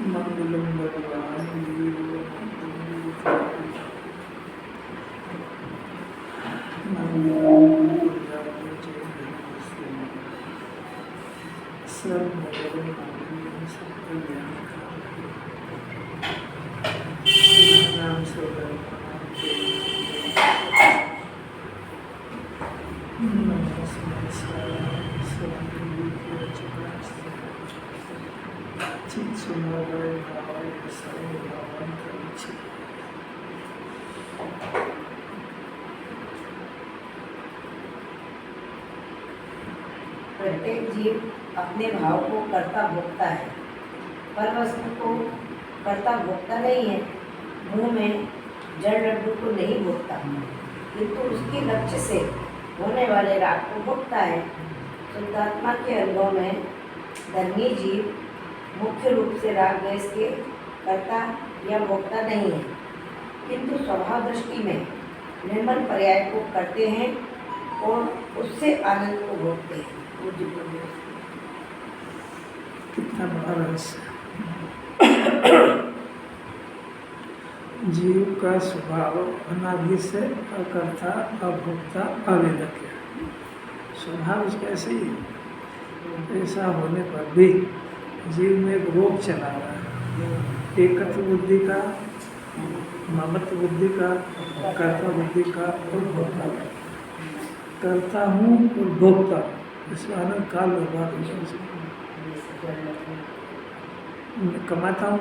मंगलम भगवान प्रत्येक जीव अपने भाव को कर्ता भोगता है, पर वस्तु को कर्ता भोगता नहीं है। मुंह में जड़ लड्डू को नहीं भोगता, किंतु उसके लक्ष्य से होने वाले राग को भोगता है। शुद्धात्मा के अनुभव में धर्मी जीव मुख्य रूप से राग द्वेष के कर्ता या भोगता नहीं है, किंतु स्वभाव दृष्टि में निर्मल पर्याय को करते हैं और उससे आनंद को भोगते हैं। कितना बड़ा रहस्य। जीव का स्वभाव अनादि से अकर्ता अभोक्ता अवेदक है। स्वभाव इसका ऐसे ही है। ऐसा होने पर भी जीव में एक रोग चला रहा है, एकत्व बुद्धि का, ममत्व बुद्धि का, कर्ता बुद्धि का और भोक्ता का। करता हूँ और भोक्ता, इसमें आनंद काल बर्बाद हो जाए। कमाता हूँ,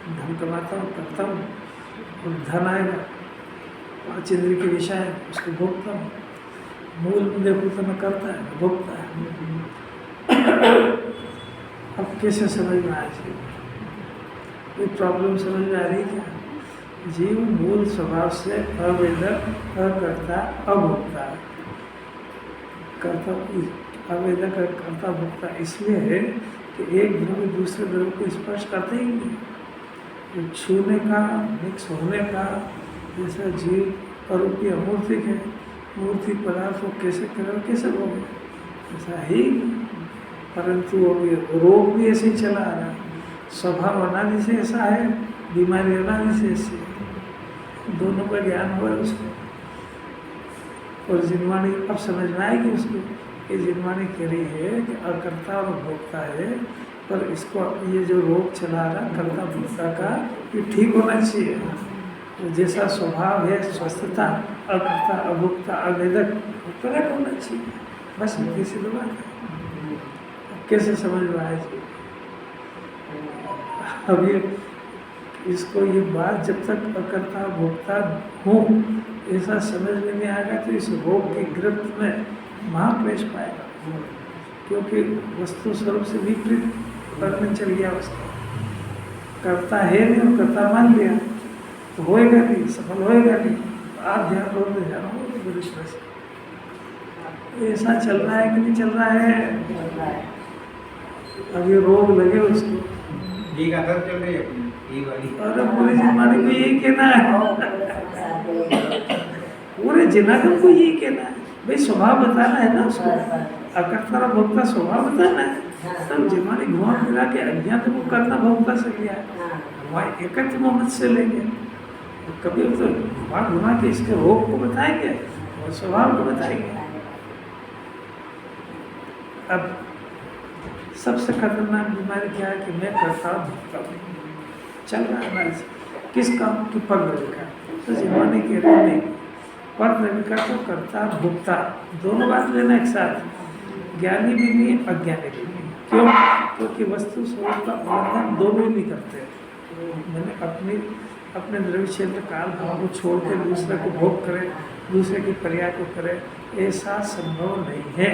धन कमाता हूँ, करता हूँ और धन आएगा, 5 इंद्रिय के विषय है, उसको भोगता हूँ। मूल में देखो तो न करता है, भोगता है। अब कैसे समझ में आए जी? कोई प्रॉब्लम समझ में आ रही क्या? जीव मूल स्वभाव से अवेदक, अकर्ता, अभोक्ता है। कर्ता अवेदक कर्ता भोक्ता इसलिए है कि एक द्रव्य दूसरे द्रव्य को स्पर्श करते ही नहीं। तो छूने का, मिक्स होने का, जैसा जीव अरूपी अमूर्तिक है, मूर्ति पदार्थ को कैसे करें, कैसे भोगे, ऐसा ही। परंतु रोग भी ऐसे ही चला आ रहा है। स्वभाव अनादि से ऐसा है, बीमारी अनादि से ऐसी है। दोनों का ज्ञान हुआ उसको, और जिनवाणी अब समझ में आएगी उसको। ये जिनवाणी कह रही है कि अकर्ता और भोक्ता है, पर इसको ये जो रोग चला रहा कर्ता भोक्ता का, ये ठीक होना चाहिए। तो जैसा स्वभाव है स्वस्थता, अकर्ता अभोक्ता अवेदक, करेक्ट होना चाहिए। बस किसी तो बात है। कैसे समझ में आए जी? अब ये इसको ये बात जब तक अकर्ता भोक्ता हूँ ऐसा समझ में नहीं आएगा तो इस रोग की गिरफ्त में महाक्लेश पाएगा, क्योंकि वस्तु स्वरूप से विपरीत वर्णन चल गया उसका। करता है नहीं और करता मान लिया तो होएगा नहीं, सफल होएगा नहीं। आप ध्यान रोक ध्यान हो गुरु से ऐसा चल रहा है कि नहीं चल रहा है? अब ये रोग लगे उसको, ठीक है, चल रही है ये वाली। अरे पूरे जमाने को यही कहना है, पूरे जनागम को यही कहना है भाई, स्वभाव बताना है ना उसको। अकर्ता भोक्ता स्वभाव बताना है। तब जमाने घुमा फिरा के अज्ञात को करना भोक्ता से लिया है, वहाँ एकत्र मोहम्मद से लेंगे। कभी तो घुमा के इसके रोग को बताएंगे और स्वभाव को बताएंगे। अब सबसे खतरनाक बीमारी क्या है कि मैं करता हूँ भोगता हूँ, चल रहा है हमारे से। किस काम की पर द्रविका, तो जमाने के नहीं, पर द्रविका तो करता भोगता दोनों बात लेना एक साथ। ज्ञानी भी नहीं, अज्ञानी भी नहीं। क्यों? क्योंकि वस्तु स्वरूप का उल्लंघन दोनों ही नहीं करते। मैंने अपने द्रव्य क्षेत्र काल भाव को छोड़ के दूसरे को भोग करे, दूसरे की पर्याय को करे, ऐसा संभव नहीं है।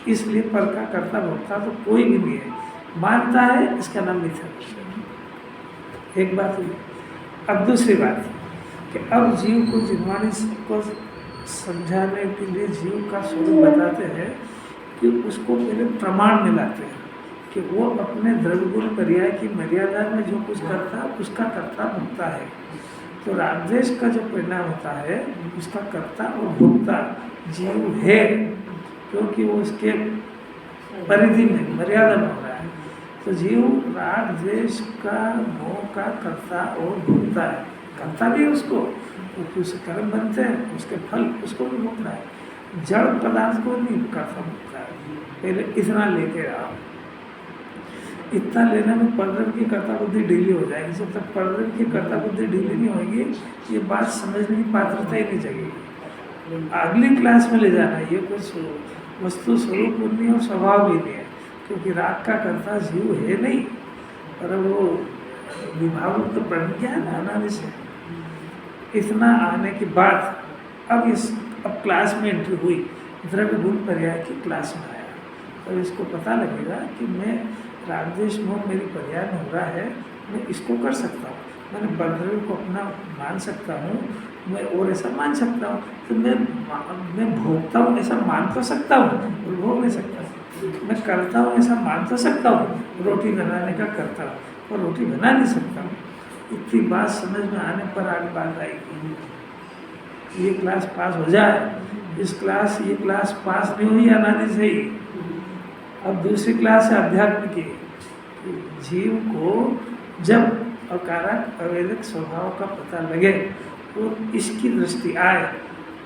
इसलिए पर का कर्ता भोक्ता तो कोई भी नहीं है। मानता है, इसका नाम मिथ्या दृष्टि। एक बात हुई। अब दूसरी बात कि अब जीव को जिनवाणी को समझाने के लिए जीव का स्वरूप बताते हैं कि उसको पहले प्रमाण मिलाते हैं कि वो अपने द्रव्य गुण पर्याय की मर्यादा में जो कुछ करता है उसका कर्ता भोक्ता है। तो रागद्वेष का जो परिणाम होता है उसका कर्ता और भोक्ता जीव है, क्योंकि वो उसके परिधि में मर्यादा में हो रहा है। तो जीव राग द्वेष का मोह का कर्ता और भोगता है। करता भी है उसको, क्योंकि उससे कर्म बनते हैं, उसके फल उसको भी भोगता है। जड़ पदार्थ को नहीं करता भोगता है। पहले इतना लेके आओ, इतना लेने में परद्रव्य की कर्ता बुद्धि ढीली हो जाएगी। जब तक परद्रव्य की कर्ता बुद्धि ढीली नहीं होगी, ये बात समझने की पात्रता ही नहीं जगेगी। अगली क्लास में ले जाना, ये कुछ वस्तु स्वरूप नहीं और स्वभाव भी नहीं है, क्योंकि राग का कर्ता जीव है नहीं, पर वो विभाग तो प्रण ज्ञान आना से। इतना आने के बाद अब क्लास में एंट्री हुई, द्रव्य गुण पर्याय की क्लास में आया, तो इसको पता लगेगा कि मैं राग द्वेष मोह मेरी पर्याय में हो रहा है, मैं इसको कर सकता हूँ, मैंने परद्रव्य को अपना मान सकता हूँ, मैं और ऐसा मान सकता हूँ, तो मैं भोगता हूँ ऐसा मान तो सकता हूँ और भोग नहीं सकता। मैं करता हूँ ऐसा मान तो सकता हूँ, रोटी बनाने का करता हूँ और रोटी बना नहीं सकता हूँ। इतनी बात समझ में आने पर आगे बात आएगी। ये क्लास पास हो जाए, ये क्लास पास नहीं हुई अनादि से ही। अब दूसरी क्लास है अध्यात्म की। जीव को जब अकारक अवेदक स्वभाव का पता लगे और इसकी दृष्टि आए,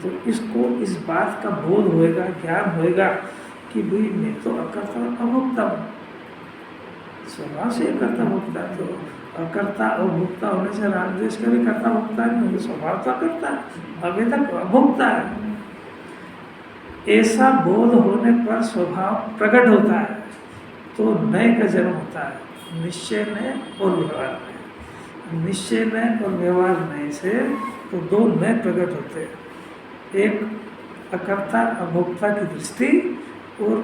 तो इसको इस बात का बोध होएगा, ज्ञान होएगा कि भाई मैं तो अकर्ता अभोक्ता हूँ। स्वभाव से अकर्ता भोक्ता, तो अकर्ता अभोक्ता होने से राग द्वेष का भी कर्ता भोक्ता नहीं, स्वभाव तो अकर्ता अवेदक अभोक्ता है। ऐसा बोध होने पर स्वभाव प्रकट होता है, तो नए का जन्म होता है। निश्चय नए और व्यवहार नए, निश्चय नए और व्यवहार नए से तो दो नए प्रकट होते हैं। एक अकर्ता अभोक्ता की दृष्टि और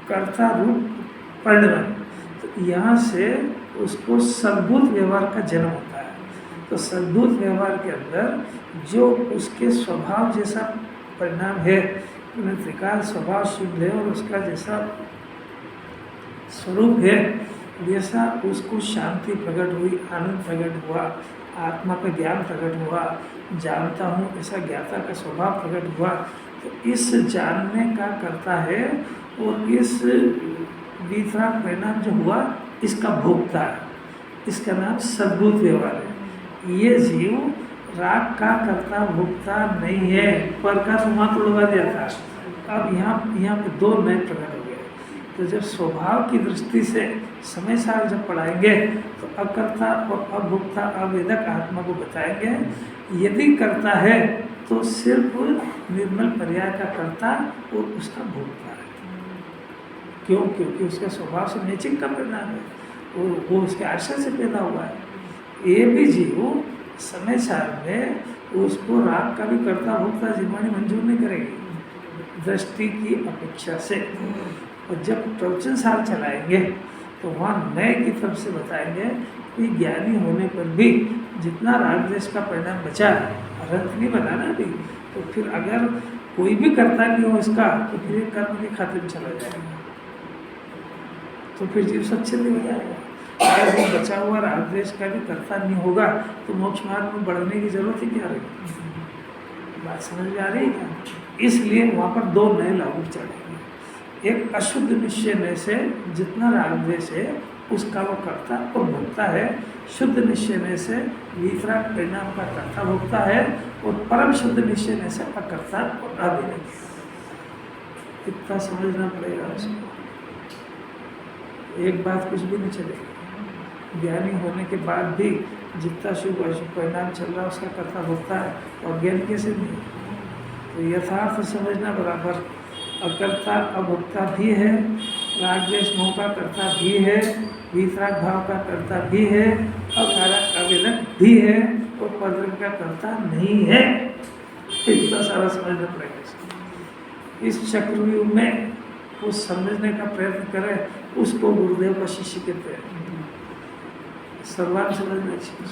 कर्ता रूप परिणमन, तो यहाँ से उसको सद्भुत व्यवहार का जन्म होता है। तो सद्भुत व्यवहार के अंदर जो उसके स्वभाव जैसा परिणाम है, त्रिकाल स्वभाव शुद्ध है और उसका जैसा स्वरूप है, जैसा उसको शांति प्रकट हुई, आनंद प्रकट हुआ, आत्मा का ज्ञान प्रकट हुआ, जानता हूँ ऐसा ज्ञाता का स्वभाव प्रकट हुआ, तो इस जानने का करता है और इस वितराग परिणाम जो हुआ इसका भोक्ता है। इसका नाम सद्भुत व्यवहार है। ये जीव राग का कर्ता भोक्ता नहीं है, पर का तो वहाँ तोड़वा दिया था। अब यहाँ पे दो नए प्रकट हो गए। तो जब स्वभाव की दृष्टि से समय सार जब पढ़ाएंगे तो अकर्ता और अभोक्ता अवेदक आत्मा को बताएंगे। यदि करता है तो सिर्फ निर्मल पर्याय का कर्ता और उसका भोक्ता है। क्यों? क्योंकि उसके स्वभाव से मैचिंग का परिणाम है, और वो उसके आशय से पैदा हुआ है। ये भी जीव समय सार में उसको राग का भी कर्ता भोक्ता जीवानी मंजूर नहीं करेगी दृष्टि की अपेक्षा से। और जब प्रवचन सार चलाएंगे तो वहाँ नए की तरफ से बताएंगे कि ज्ञानी होने पर भी जितना राग द्वेष का परिणाम बचा है, अनंत नहीं बनाना भी, तो फिर अगर कोई भी कर्ता नहीं हो इसका, तो फिर एक कर्म के खाते में चला जाएगा, तो फिर जीव स्वच्छंद हो जाएगा। अगर वो बचा हुआ राग द्वेष का भी कर्ता नहीं होगा तो मोक्ष मार्ग में बढ़ने की जरूरत ही क्या रहेगी? बात समझ में आ रही है क्या? इसलिए वहाँ पर दो नए लागू चढ़ेंगे। एक अशुद्ध निश्चय नए से जितना राग द्वेष है उसका वो कर्ता और भोक्ता है, शुद्ध निश्चय नए से वितराग परिणाम का कर्ता भोक्ता है, और परम शुद्ध निश्चय नए से अकर्ता और अवेदक। इतना समझना पड़ेगा उसको। एक बात कुछ भी नहीं चलेगी। ज्ञानी होने के बाद भी जितना शुभ अशुभ परिणाम चल रहा है उसका कर्ता भोक्ता है, और ज्ञान कैसे नहीं? तो यथार्थ समझना बराबर अकर्ता अभोक्ता भी है, राग द्वेष मोह का कर्ता भी है, वितराग भाव का कर्ता भी है, अकारक अवेदक भी है, और परद्रव्य का कर्ता नहीं है। इतना सारा समझना पड़ेगा। इस चक्रव्यूह में वो समझने का प्रयत्न करे, उसको गुरुदेव का शिष्य कहते हैं। सर्वान समझना चाहिए।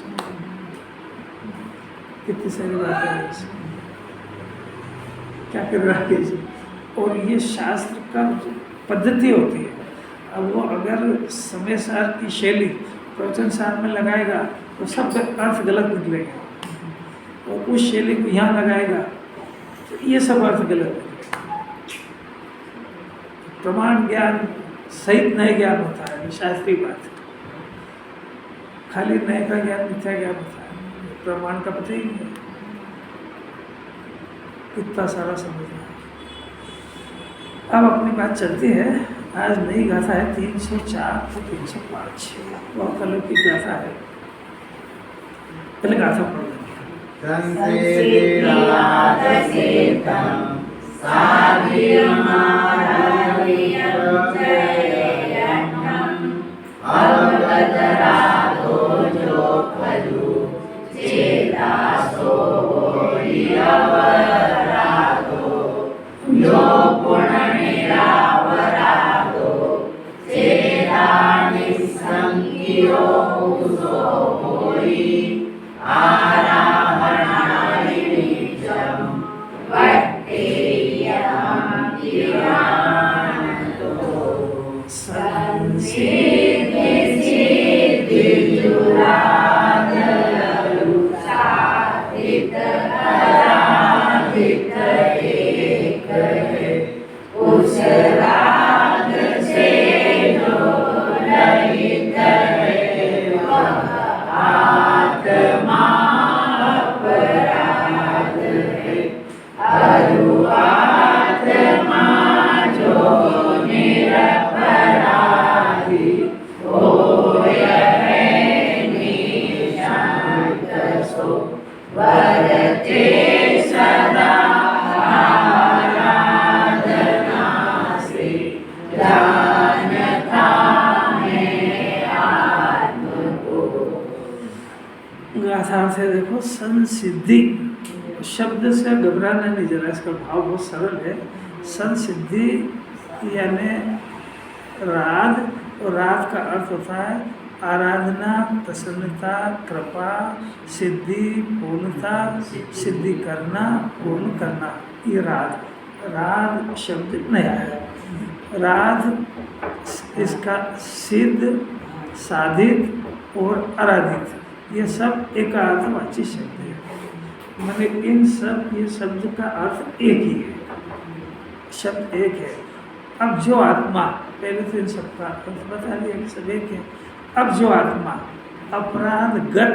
कितनी सारी बातें हैं इसमें, क्या कर रहा है। और ये शास्त्र का पद्धति होती है। अब वो अगर समय सार की शैली प्रवचन सार में लगाएगा तो सब अर्थ गलत निकलेगा, और उस शैली को यहाँ लगाएगा तो ये सब अर्थ गलत निकलेगा। प्रमाण ज्ञान सहित नए ज्ञान होता है, शास्त्रीय बात है। खाली नए का ज्ञान मिथ्या ज्ञान होता है, प्रमाण का पता ही नहीं है। इतना सारा समझना है। अब अपनी बात चलती है। आज नई गाथा है 304 तो 305 बहुत अलौकिक गाथा है। पहले गाथा पढ़ लेंगे। गाथा से देखो, संसिद्धि शब्द से घबराना नहीं जरा, इसका भाव बहुत सरल है। संसिद्धि यानी राध, और राध का अर्थ होता है आराधना, प्रसन्नता, कृपा, सिद्धि, पूर्णता, सिद्धि करना, पूर्ण करना, ये राध। राध शब्द नया है। राध इसका सिद्ध, साधित और आराधित, ये सब एकार्थवाची शब्द है। मैंने इन सब ये शब्द का अर्थ एक ही है, शब्द एक है। अब जो आत्मा, पहले तो इन सब का अर्थ बता दिया कि सब एक है। अब जो आत्मा अपराधगत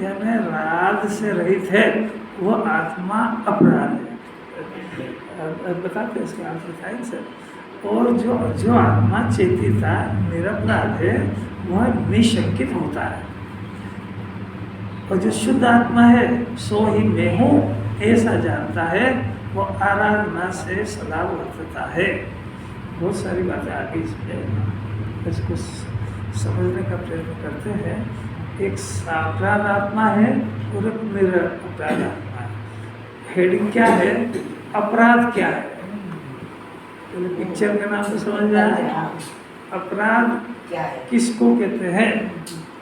यानी राध से रहित है, वो आत्मा अपराध है। बताते इसके अर्थ बताएं सर। और जो आत्मा चेतिता निरपराध है, वह निशंकित होता है। और जो शुद्ध आत्मा है, सो ही मैं हूँ ऐसा जानता है, वो आराधना से सदा वर्तता है। बहुत सारी बातें आगे इसमें, इसको समझने का प्रयत्न करते हैं। एक सापराध आत्मा है और एक निरपराध आत्मा है। हेडिंग क्या है, अपराध क्या है? तो पिक्चर का नाम तो समझ में आया। अपराध क्या है? किसको कहते हैं?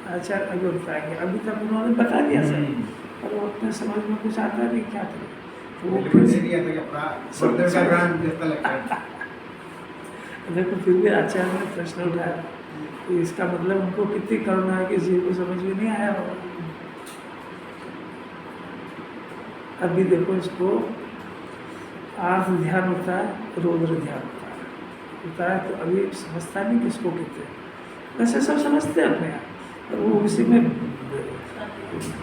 अच्छा, अभी बताएंगे। अभी तक उन्होंने बता दिया सर, पर वो अपने समझ में कुछ आता नहीं क्या करें। तो वो फिर देखो, फिर भी आचार्य ने प्रश्न उठाया, तो इसका मतलब उनको कितनी करुणा है कि किसी को समझ में नहीं आया होगा। अभी देखो, इसको आर्थ ध्यान होता है, रौद्र ध्यान होता है, तो अभी समझता नहीं किसको कहते हैं। वैसे सब समझते हैं अपने आप, पर वो उसी में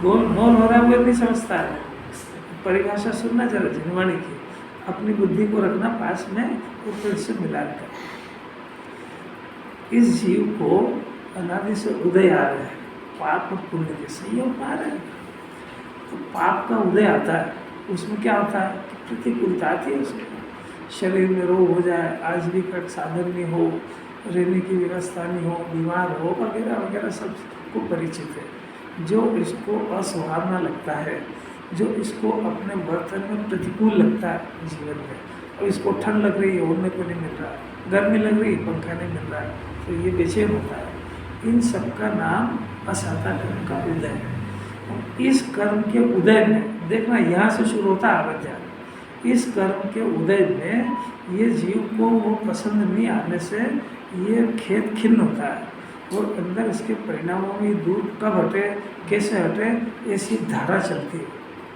गोल मोल हो रहा है, वो नहीं समझता है। परिभाषा सुनना जरा जिनवाणी की, अपनी बुद्धि को रखना पास में और फिर से मिलान करना। इस जीव को अनादि से उदय आ रहा है, पाप और पुण्य के संयोग आ रहे हैं। तो पाप का उदय आता है, उसमें क्या होता है, प्रतिकूलता आती है उसके, शरीर में रोग हो जाए, आजीविका साधन नहीं हो, रहने की व्यवस्था नहीं हो, बीमार हो, वगैरह वगैरह सब को परिचित है। जो इसको असुहावना लगता है, जो इसको अपने बर्तन में प्रतिकूल लगता है जीवन में, और इसको ठंड लग रही है, ओढ़ने को नहीं मिल रहा है, गर्मी लग रही है, पंखा नहीं मिल रहा है, तो ये बेचैन होता है। इन सब का नाम असाता कर्म का उदय है। इस कर्म के उदय में देखना, यहाँ से शुरू होता है अवध्या। इस कर्म के उदय में ये जीव को वो पसंद नहीं आने से ये खेत खिन्न होता है, और अंदर इसके परिणामों में दूर कब हटे, कैसे हटे, ऐसी धारा चलती है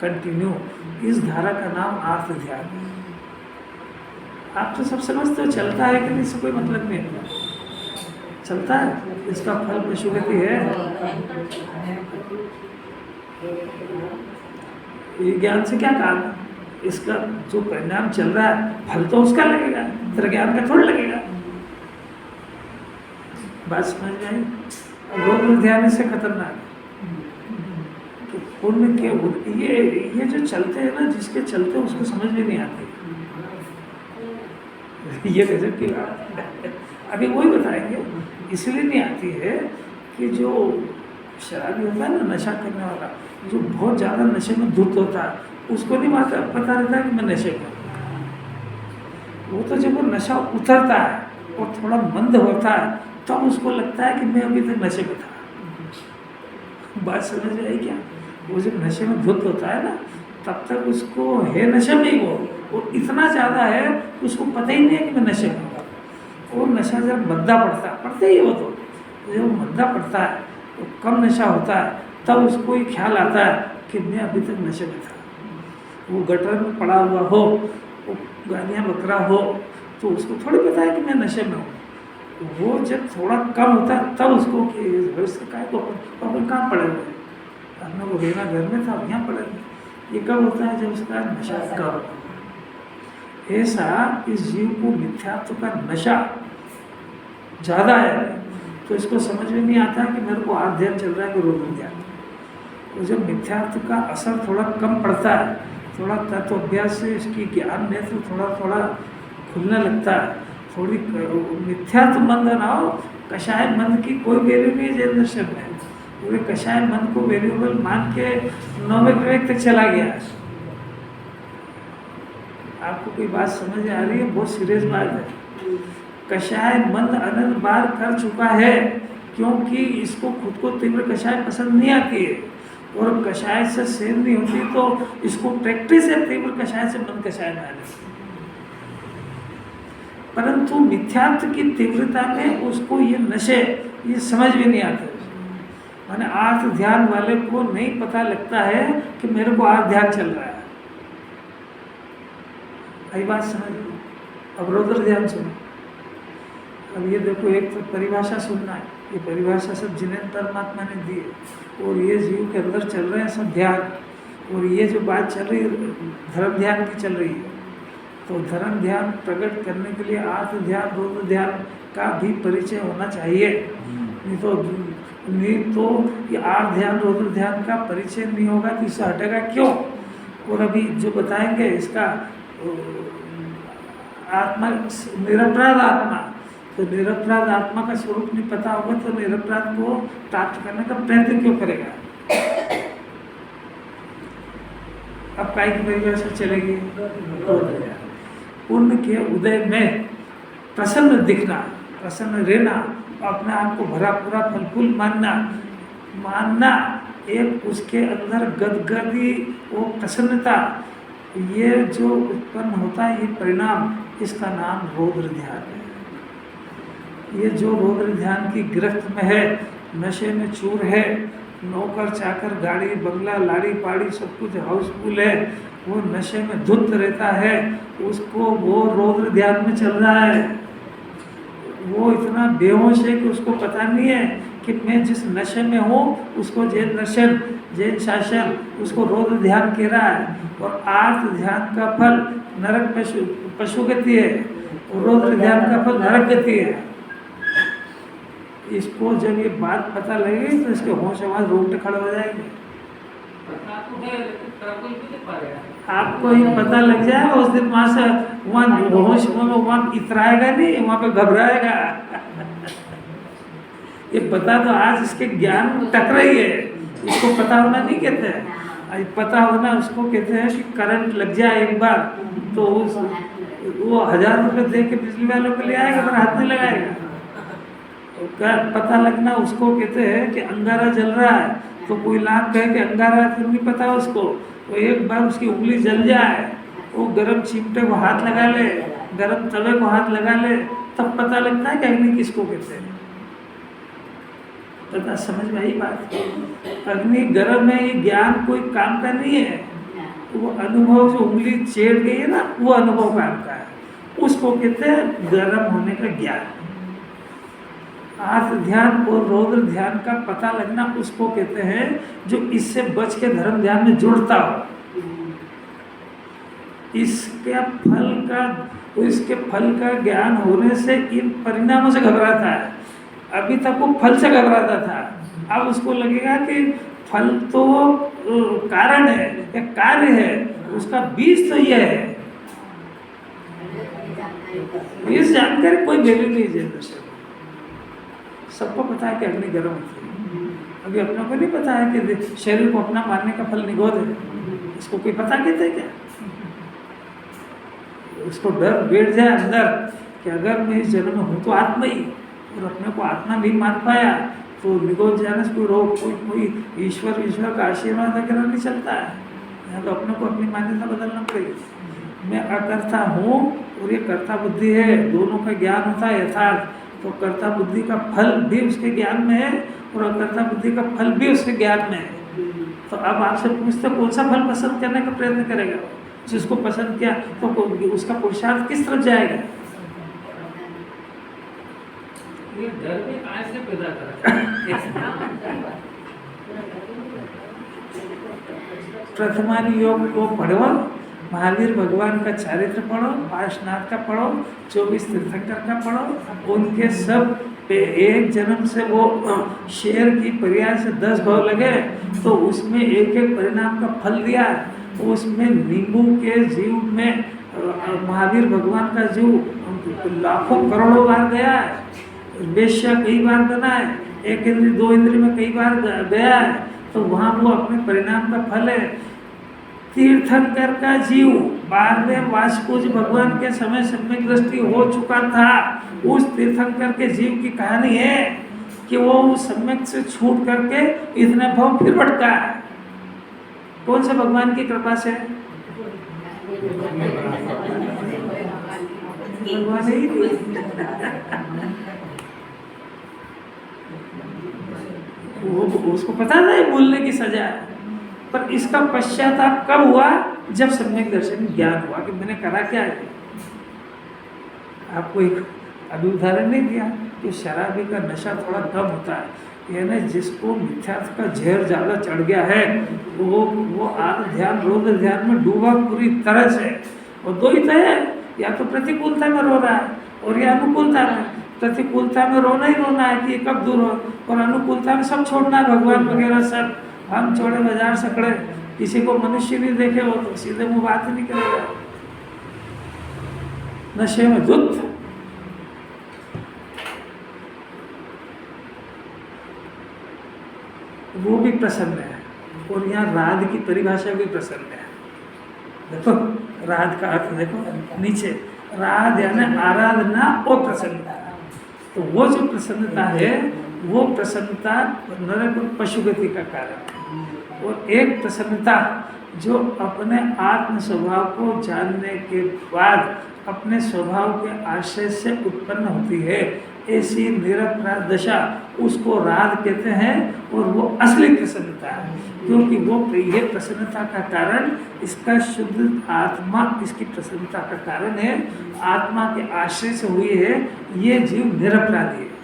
कंटिन्यू। इस धारा का नाम आर्थ ध्यान है। आप तो सब समझते हो, चलता है कि नहीं, इससे कोई मतलब नहीं है। चलता है, इसका फल पशुगति है। ये ज्ञान से क्या काम है? इसका जो परिणाम चल रहा है फल तो उसका लगेगा, तेरा ज्ञान का थोड़ा लगेगा। बात समझ में आई? रोग ध्यान इससे खतरनाक है। तो पुण्य के ये जो चलते हैं ना, जिसके चलते उसको समझ में नहीं आती। ये गजब की बात है। अभी वही बताएंगे, इसलिए नहीं आती है कि जो शराबी होता है ना, नशा करने वाला, जो बहुत ज़्यादा नशे में धुत होता है, उसको नहीं पता रहता है कि मैं नशे में हूँ। वो तो जब वो नशा उतरता है और थोड़ा मंद होता है तब उसको लगता है कि मैं अभी तक नशे में था। बात समझ में आई क्या? वो जब नशे में धुत होता है ना, तब तक उसको है नशे में ही, वो इतना ज़्यादा है कि उसको पता ही नहीं है कि मैं नशे में हूँ। वो नशा जब मंदा पड़ता ही वो तो जब वो मंदा पड़ता है तो कम नशा होता है, तब उसको ये ख्याल आता है कि मैं अभी तक नशे में था। वो गटर में पड़ा हुआ हो, वो गालियाँ बकरा हो, तो उसको थोड़ी पता है कि मैं नशे में हूँ। वो जब थोड़ा कम होता है तब उसको कि अपन कहाँ पड़े हुए, हमने वो रहना घर में था, यहाँ पड़े हुए। ये कब होता है? जब उसका नशा कम। ऐसा इस जीव को मिथ्यात्व का नशा ज़्यादा है, तो इसको समझ में नहीं आता कि मेरे को आज ध्यान चल रहा है कि रोग ध्यान। तो जब मिथ्यात्व का असर थोड़ा कम पड़ता है, थोड़ा तत्व अभ्यास से इसकी ज्ञान में तो थोड़ा थोड़ा खुलने लगता है। थोड़ी मिथ्यात्व मंद ना हो, कषाय मंद की कोई वैल्यू नहीं है जैन दर्शन में। पूरे कषाय मंद को वेरिएबल मान के 9वें ग्रह तक चला गया। आपको कोई बात समझ आ रही है? बहुत सीरियस बात है। कषाय मंद अनंत बार कर चुका है, क्योंकि इसको खुद को तीव्र कषाय पसंद नहीं आती है और कषाय से सेल नहीं होती, तो इसको प्रैक्टिस है तीव्र कषाय से मंद कषाय में आने की। परंतु मिथ्यात्व की तीव्रता में उसको ये नशे ये समझ में नहीं आते। माने आर्थ ध्यान वाले को नहीं पता लगता है कि मेरे को आर्थ ध्यान चल रहा है। आई बात समझ? अब रौद्र ध्यान सुनो। अब ये देखो, एक तो परिभाषा सुनना है, ये परिभाषा सब जिन्हें परमात्मा ने दी है और ये जीव के अंदर चल रहे हैं सब ध्यान। और ये जो बात चल रही है धर्म ध्यान की चल रही है, तो धर्म ध्यान प्रकट करने के लिए आर्थ ध्यान रौद्र ध्यान का भी परिचय होना चाहिए। नहीं तो ये आर्थ ध्यान रौद्र ध्यान का परिचय नहीं होगा तो इससे हटेगा क्यों? और अभी जो बताएंगे इसका आत्मा, निरपराध आत्मा, तो निरपराध आत्मा का स्वरूप नहीं पता होगा तो निरपराध को प्राप्त करने का प्रयत्न क्यों करेगा? अब काय की परिभाषा चलेगी? पुण्य के उदय में प्रसन्न दिखना, प्रसन्न रहना, अपने आप को भरा पूरा फलफूल मानना, एक उसके अंदर गदगदी वो प्रसन्नता, ये जो उत्पन्न होता है, ये परिणाम, इसका नाम रौद्र ध्यान है। ये जो रौद्र ध्यान की गिरफ्त में है, नशे में चूर है, नौकर चाकर गाड़ी बंगला लाड़ी पाड़ी सब कुछ हाउसफुल है, वो नशे में धुत रहता है, उसको वो रौद्र ध्यान में चल रहा है। वो इतना बेहोश है कि उसको पता नहीं है कि मैं जिस नशे में हूँ उसको जैन दर्शन, जैन शासन उसको रौद्र ध्यान कह रहा है। और आर्थ ध्यान का फल नरक पशु गति है और रौद्र ध्यान का फल नरक गति है। इसको जब ये बात पता लगेगी तो इसके होश आवाज रोकटे खड़े हो जाएंगे। आपको ये पता लग जाएगा उस दिन वहाँ से वहाँ होश वहाँ इतराएगा नहीं, वहाँ पे घबराएगा। ये पता तो आज इसके ज्ञान टक रही है, इसको पता होना नहीं कहते हैं। पता होना उसको कहते हैं कि करंट लग जाए एक बार तो वो 1000 रुपये दे के बिजली वालों के लिए आएगा पर हाथ नहीं लगाएगा। पता लगना उसको कहते हैं कि अंगारा जल रहा है, तो कोई लाख कहे कि अंगारा फिर नहीं पता उसको, तो एक बार उसकी उंगली जल जाए, वो गर्म चिमटे को हाथ लगा ले, गर्म तवे को हाथ लगा ले, तब पता लगता है कि अग्नि किसको कहते हैं। पता समझ में आई बात? अग्नि गर्म है, ये ज्ञान कोई काम का नहीं है। वो अनुभव जो उंगली छेड़ गई है ना, वो अनुभव काम का है, उसको कहते हैं गर्म होने का ज्ञान। आर्त ध्यान और रौद्र ध्यान का पता लगना उसको कहते हैं जो इससे बच के धर्म ध्यान में जुड़ता हो। इसके फल का ज्ञान होने से इन परिणामों से घबराता है। अभी तक वो फल से घबराता था, अब उसको लगेगा कि फल तो कारण है, एक कार्य है, उसका बीज तो यह है। इस जानकारी कोई वैल्यू नहीं है। सबको पता है कि अग्नि गर्म होती है, अभी अपनों को नहीं पता है कि शरीर को अपना मारने का फल निगोद है। इसको कोई पता कहते है क्या? उसको डर बैठ जाए अंदर कि अगर मैं इस जन्म में हूँ तो आत्मा ही, और अपने को आत्मा नहीं मान पाया तो निगोद जाने से कोई रोग, कोई ईश्वर का आशीर्वाद वगैरह नहीं चलता है। यहाँ तो अपने को अपनी मान्यता बदलना पड़ेगी। मैं अकर्ता हूँ और ये कर्ता बुद्धि है, दोनों का ज्ञान होता है यथार्थ। तो कर्ता बुद्धि का फल भी उसके ज्ञान में है और अकर्ता बुद्धि का फल भी उसके ज्ञान में है। तो अब आपसे पूछते कौन सा फल पसंद करने का प्रयत्न करेगा? जिसको पसंद किया तो उसका पुरुषार्थ किस तरफ जाएगा? ये डर भी कहाँ से पैदा करा? प्रथमानि योग को पढ़ो, महावीर भगवान का चरित्र पढ़ो, पार्श्वनाथ का पढ़ो, 24 तीर्थंकर का पढ़ो। उनके सब एक जन्म से वो शेर की परियार से 10 भाव लगे तो उसमें एक एक परिणाम का फल दिया। उसमें नींबू के जीव में महावीर भगवान का जीव लाखों करोड़ों बार गया है, वेश्या कई बार बना है, एक इंद्री 2 इंद्री में कई बार गया है, तो वहाँ वो अपने परिणाम का फल है। तीर्थंकर का जीव 12वें वासुकुज भगवान के समय सम्यक दृष्टि हो चुका था। उस तीर्थंकर के जीव की कहानी है कि वो उस सम्यक से छूट करके इतने भाव फिर भटका है। कौन से भगवान की कृपा से? भगवान ही वो उसको पता था बोलने की सजा है, पर इसका पश्चाताप कब हुआ? जब सम्यक दर्शन ज्ञान हुआ कि मैंने करा क्या है। आपको एक अभी उदाहरण नहीं दिया कि शराबी का नशा थोड़ा कम होता है, यानी जिसको मिथ्यात्व का जहर ज़्यादा चढ़ गया है वो आत्म ध्यान रौद्र ध्यान में डूबा पूरी तरह से। और दो ही तो है, या तो प्रतिकूलता में रो रहा है और या अनुकूलता में। प्रतिकूलता में रोना ही रोना है कि ये कब दूर हो, और अनुकूलता में सब छोड़ना है, भगवान वगैरह सब। हम छोड़े बाजार सकड़े, किसी को मनुष्य नहीं देखे हो तो सीधे मुँह बात ही नहीं करेगा। नशे में धुत, वो भी प्रसन्न है। और यहाँ राध की परिभाषा भी प्रसन्न है। देखो राध का अर्थ देखो नीचे, राध यानी आराधना और प्रसन्नता। तो वो जो प्रसन्नता है वो प्रसन्नता नरक और पशुगति का कारण है। और एक प्रसन्नता जो अपने आत्म स्वभाव को जानने के बाद अपने स्वभाव के आश्रय से उत्पन्न होती है, ऐसी निरपराध दशा उसको राध कहते हैं। और वो असली प्रसन्नता है, क्योंकि वो ये प्रसन्नता का कारण इसका शुद्ध आत्मा इसकी प्रसन्नता का कारण है, आत्मा के आश्रय से हुई है। ये जीव निरपराधी है।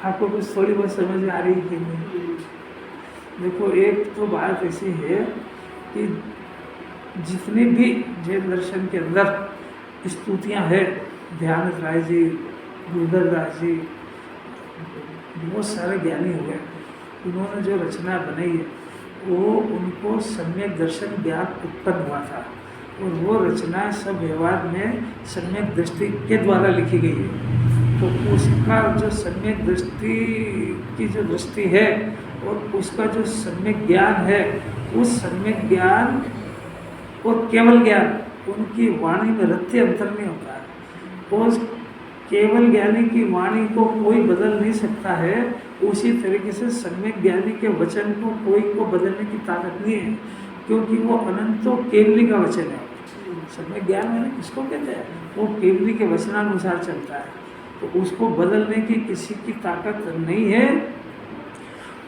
आपको कुछ थोड़ी बहुत समझ में आ रही है कि नहीं? देखो एक तो बात ऐसी है कि जितनी भी जैन दर्शन के अंदर स्तुतियाँ हैं, ध्यान राय जी, गुरुदर दास जी, बहुत सारे ज्ञानी हुए, उन्होंने जो रचना बनाई है वो उनको सम्यक दर्शन ज्ञान उत्पन्न हुआ था। और वो रचना सब व्यवहार में सम्यक दृष्टि के द्वारा लिखी गई है। तो उसका जो सम्यक दृष्टि की जो दृष्टि है और उसका जो सम्यक ज्ञान है, उस सम्यक ज्ञान और केवल ज्ञान, उनकी वाणी में रत्ती अंतर नहीं होता है। और केवल ज्ञानी की वाणी को कोई बदल नहीं सकता है, उसी तरीके से सम्यक ज्ञानी के वचन को कोई को बदलने की ताकत नहीं है, क्योंकि वो अनंतो केवली का वचन है। सम्यक ज्ञान मैंने किसको कहते हैं? वो केवली के वचनानुसार चलता है, तो उसको बदलने की किसी की ताकत नहीं है।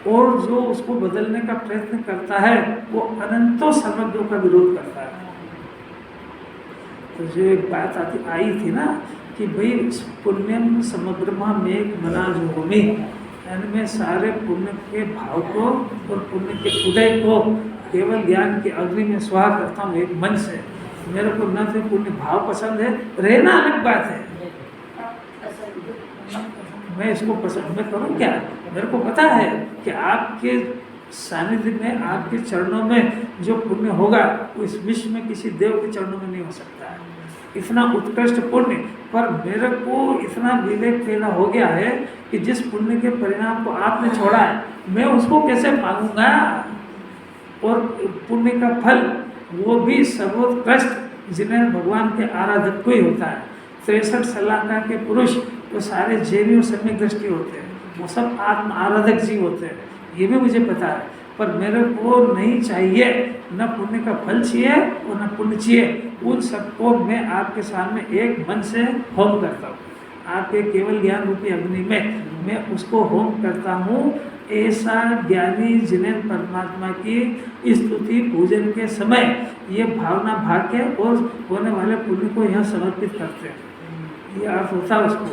और जो उसको बदलने का प्रयत्न करता है वो अनंतों सर्वज्ञों का विरोध करता है। तो जो एक बात आई थी ना कि भाई पुण्यम समग्रमा मेघ मनाजोमी, यानी मैं सारे पुण्य के भाव को और पुण्य के उदय को केवल ज्ञान की अग्नि में स्वाहा करता हूँ एक मन से। मेरे को न तो पुण्य भाव पसंद है, रहना अलग बात है, मैं इसको पसंद मैं करूँ क्या? मेरे को पता है कि आपके सानिध्य में, आपके चरणों में जो पुण्य होगा वो इस विश्व में किसी देव के चरणों में नहीं हो सकता है, इतना उत्कृष्ट पुण्य। पर मेरे को इतना विवेक पैदा हो गया है कि जिस पुण्य के परिणाम को आपने छोड़ा है मैं उसको कैसे मांगूंगा? और पुण्य का फल वो भी सर्वोत्कृष्ट जिन्हें भगवान के आराधक को ही होता है। 63 सलाहकार के पुरुष तो सारे जैनी और सम्यक दृष्टि होते हैं, वो सब आत्म आराधक जीव होते हैं, ये भी मुझे पता है। पर मेरे को नहीं चाहिए, न पुण्य का फल चाहिए और न पुण्य चाहिए। उन सबको मैं आपके सामने एक मन से होम करता हूँ, आपके केवल ज्ञान रूपी अग्नि में मैं उसको होम करता हूँ। ऐसा ज्ञानी जिन्हें परमात्मा की स्तुति पूजन के समय ये भावना भाग के और होने वाले पुण्य को यहाँ समर्पित करते हैं, ये अर्थ होता है उसको।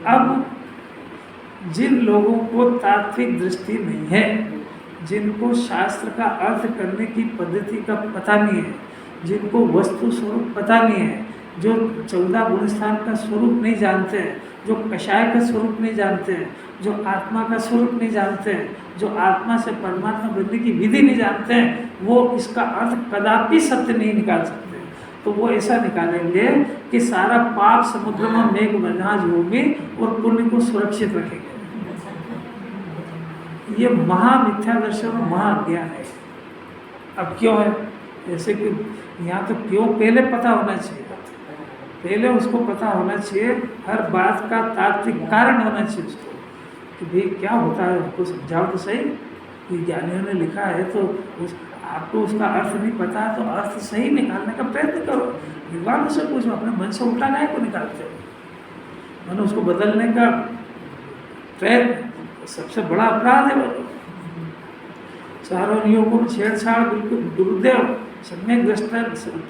अब जिन लोगों को तात्विक दृष्टि नहीं है, जिनको शास्त्र का अर्थ करने की पद्धति का पता नहीं है, जिनको वस्तु स्वरूप पता नहीं है, जो 14 गुणस्थान का स्वरूप नहीं जानते हैं, जो कषाय का स्वरूप नहीं जानते हैं, जो आत्मा का स्वरूप नहीं जानते हैं, जो आत्मा से परमात्मा बनने की विधि नहीं जानते हैं, वो इसका अर्थ कदापि सत्य नहीं निकाल सकते। तो वो ऐसा निकालेंगे कि सारा पाप समुद्र में मेघ मनाज होगी और पुण्य को सुरक्षित रखेंगे। ये महामिथ्या दर्शन और महाज्ञान है। अब क्यों है? जैसे कि यहाँ तो क्यों पहले पता होना चाहिए, पहले उसको पता होना चाहिए, हर बात का तात्विक कारण होना चाहिए उसको, कि भाई क्या होता है उसको समझाओ तो सही। कि ज्ञानियों ने लिखा है तो आपको उसका अर्थ नहीं पता है तो अर्थ सही निकालने का प्रयत्न करो, विद्वानों से पूछो, अपने मन से उल्टा गाय को निकालते हो, मैंने उसको बदलने का प्रयत्न सबसे बड़ा अपराध है। वो चारों नियमों में छेड़छाड़ बिल्कुल गुरुदेव सम्यक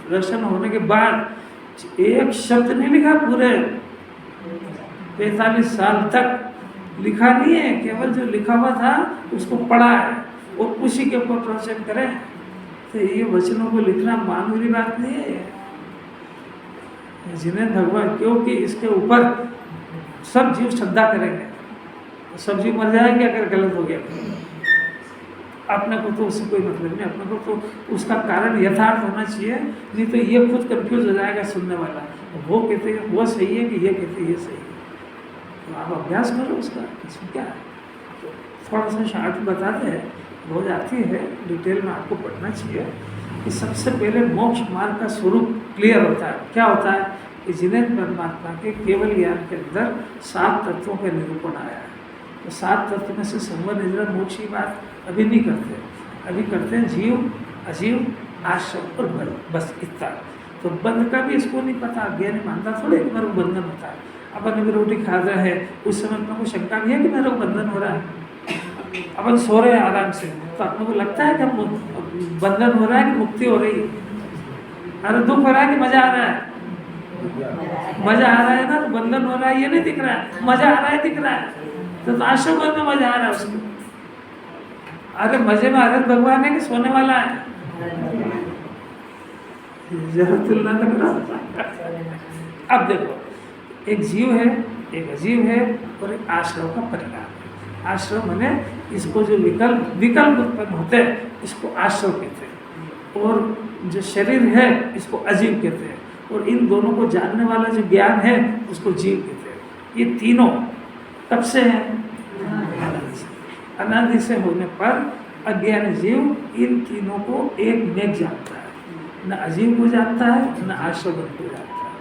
दर्शन होने के बाद एक शब्द नहीं लिखा, पूरे 45 साल तक लिखा नहीं है, केवल जो लिखा हुआ था उसको पढ़ा है और उसी के ऊपर प्रवचन करें। तो ये वचनों को लिखना मामूली बात नहीं है, जिन्हें भगवान, क्योंकि इसके ऊपर सब जीव श्रद्धा करेंगे, सब जीव मर जाएंगे अगर गलत हो गया। अपने को तो उससे कोई मतलब नहीं, अपने को तो उसका कारण यथार्थ होना चाहिए, नहीं तो ये खुद कंफ्यूज हो जाएगा सुनने वाला, वो कहते हैं वो सही है कि ये कहते हैं ये सही है। तो आप अभ्यास करो उसका, इसमें क्या है। तो थोड़ा सा शार्ट बताते हैं, रोज आती है, डिटेल में आपको पढ़ना चाहिए कि सबसे पहले मोक्ष मार्ग का स्वरूप क्लियर होता है। क्या होता है कि जिन्हें परमात्मा के केवल ज्ञान के अंदर 7 तत्वों का निरूपण आया है। तो 7 तत्व में से संवर निद्रा मोक्ष की बात अभी नहीं करते, अभी करते हैं जीव, अजीव, आश्रम और बंध, बस इतना। तो बंध का भी इसको नहीं पता, अज्ञानी मानता थोड़े कि मेरे को बंधन होता है। अपन अभी रोटी खा रहे हैं, उस समय अपने को शंका भी है कि मेरे को बंधन हो रहा है। अपन सो रहे हैं आराम से, तो अपने को लगता है कि बंधन हो रहा है कि मुक्ति हो रही है। अरे दुख हो रहा है कि मजा आ रहा है? मजा आ रहा है ना, तो बंधन हो रहा है ये नहीं दिख रहा है, मजा आ रहा है दिख रहा है। तो आश्रम में मजा आ रहा है उसको। अरे मजे में आरत भगवान है कि सोने वाला है? जरा तुलना तो करो। अब देखो, एक जीव है, एक अजीव है और एक आश्रम का परिणाम। आश्रम माने इसको जो विकल्प उत्पन्न होते हैं इसको आश्रम कहते हैं, और जो शरीर है इसको अजीव कहते हैं, और इन दोनों को जानने वाला जो ज्ञान है उसको जीव कहते हैं। ये तीनों कब से हैं? अनादि से होने पर अज्ञानी जीव इन तीनों को एक मेघ जानता है, न अजीव को जानता है न आश्रम बंध को जानता है।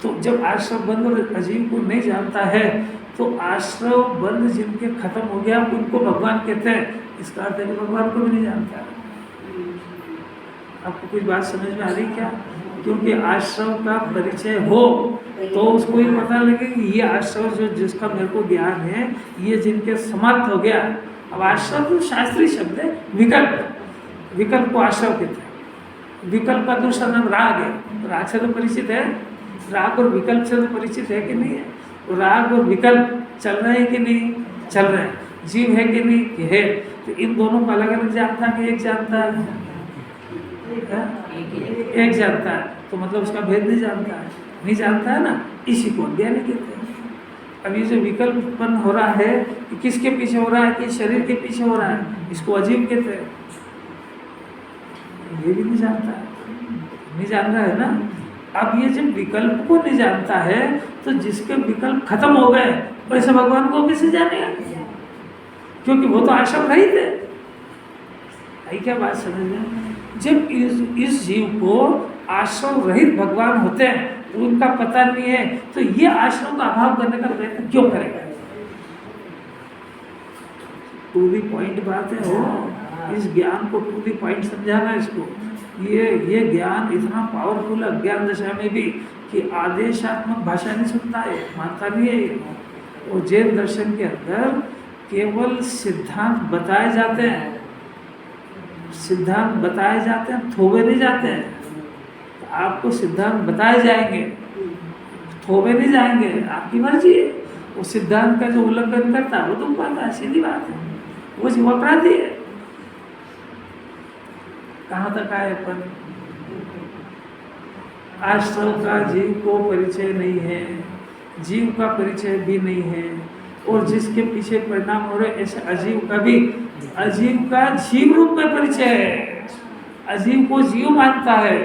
तो जब आश्रम बंध और अजीव को नहीं जानता है तो आश्रम बंध जिनके खत्म हो गया उनको भगवान कहते हैं। इसका अर्थ है कि भगवान को भी नहीं जानता है। आपको कुछ बात समझ में आ रही क्या? क्योंकि आश्रम का परिचय हो तो उसको ही पता लगे कि ये आश्रम जो जिसका मेरे को ज्ञान है ये जिनके समाप्त हो गया। अब आश्रम तो शास्त्रीय शब्द है, विकल्प, विकल्प को आश्रम कहते हैं। विकल्प का दूसरा नाम राग है, राग से तो परिचित है। राग और विकल्प से तो परिचित है कि नहीं है? तो राग और विकल्प चल रहे हैं कि नहीं चल रहे हैं? जीव है कि नहीं कि है? तो इन दोनों को अलग अलग जानता है कि एक जानता है? एक जानता है, तो मतलब उसका भेद नहीं जानता है, नहीं जानता है ना, इसी को अज्ञानी कहते हैं। अब ये जो विकल्प उत्पन्न हो रहा है कि किसके पीछे हो रहा है, कि शरीर के पीछे हो रहा है, इसको अजीब कहते हैं। ये भी नहीं जानता है, नहीं जान रहा है ना। अब ये जब विकल्प को नहीं जानता है तो जिसके विकल्प खत्म हो गए वैसे भगवान को कैसे जानेगा? क्योंकि वो तो आश्रम रहित है। आई क्या बात समझ में? जब इस जीव को आश्रम रहित भगवान होते हैं, उनका पता नहीं है, तो ये आश्रम का अभाव करने का प्रयत्न क्यों करेगा? टू दी पॉइंट बात है वो, इस ज्ञान को टू दी पॉइंट समझाना है इसको। ये ज्ञान इतना पावरफुल है अज्ञान दशा में भी कि आदेशात्मक भाषा नहीं सुनता है, मानता नहीं है। और जैन दर्शन के अंदर केवल सिद्धांत बताए जाते हैं, सिद्धांत बताए जाते हैं, थोपे नहीं जाते हैं। तो आपको सिद्धांत बताए जाएंगे, थोपे नहीं जाएंगे, आपकी मर्जी है। वो सिद्धांत का जो उल्लंघन करता है वो तुम पाता है, सीधी बात है, वो जीव अपराधी है। कहाँ तक आए अपन? आश्रम का जीव को परिचय नहीं है, जीव का परिचय भी नहीं है, और जिसके पीछे परिणाम हो रहे ऐसे अजीव का भी, अजीव का जीव रूप में परिचय है, अजीव को जीव मानता है,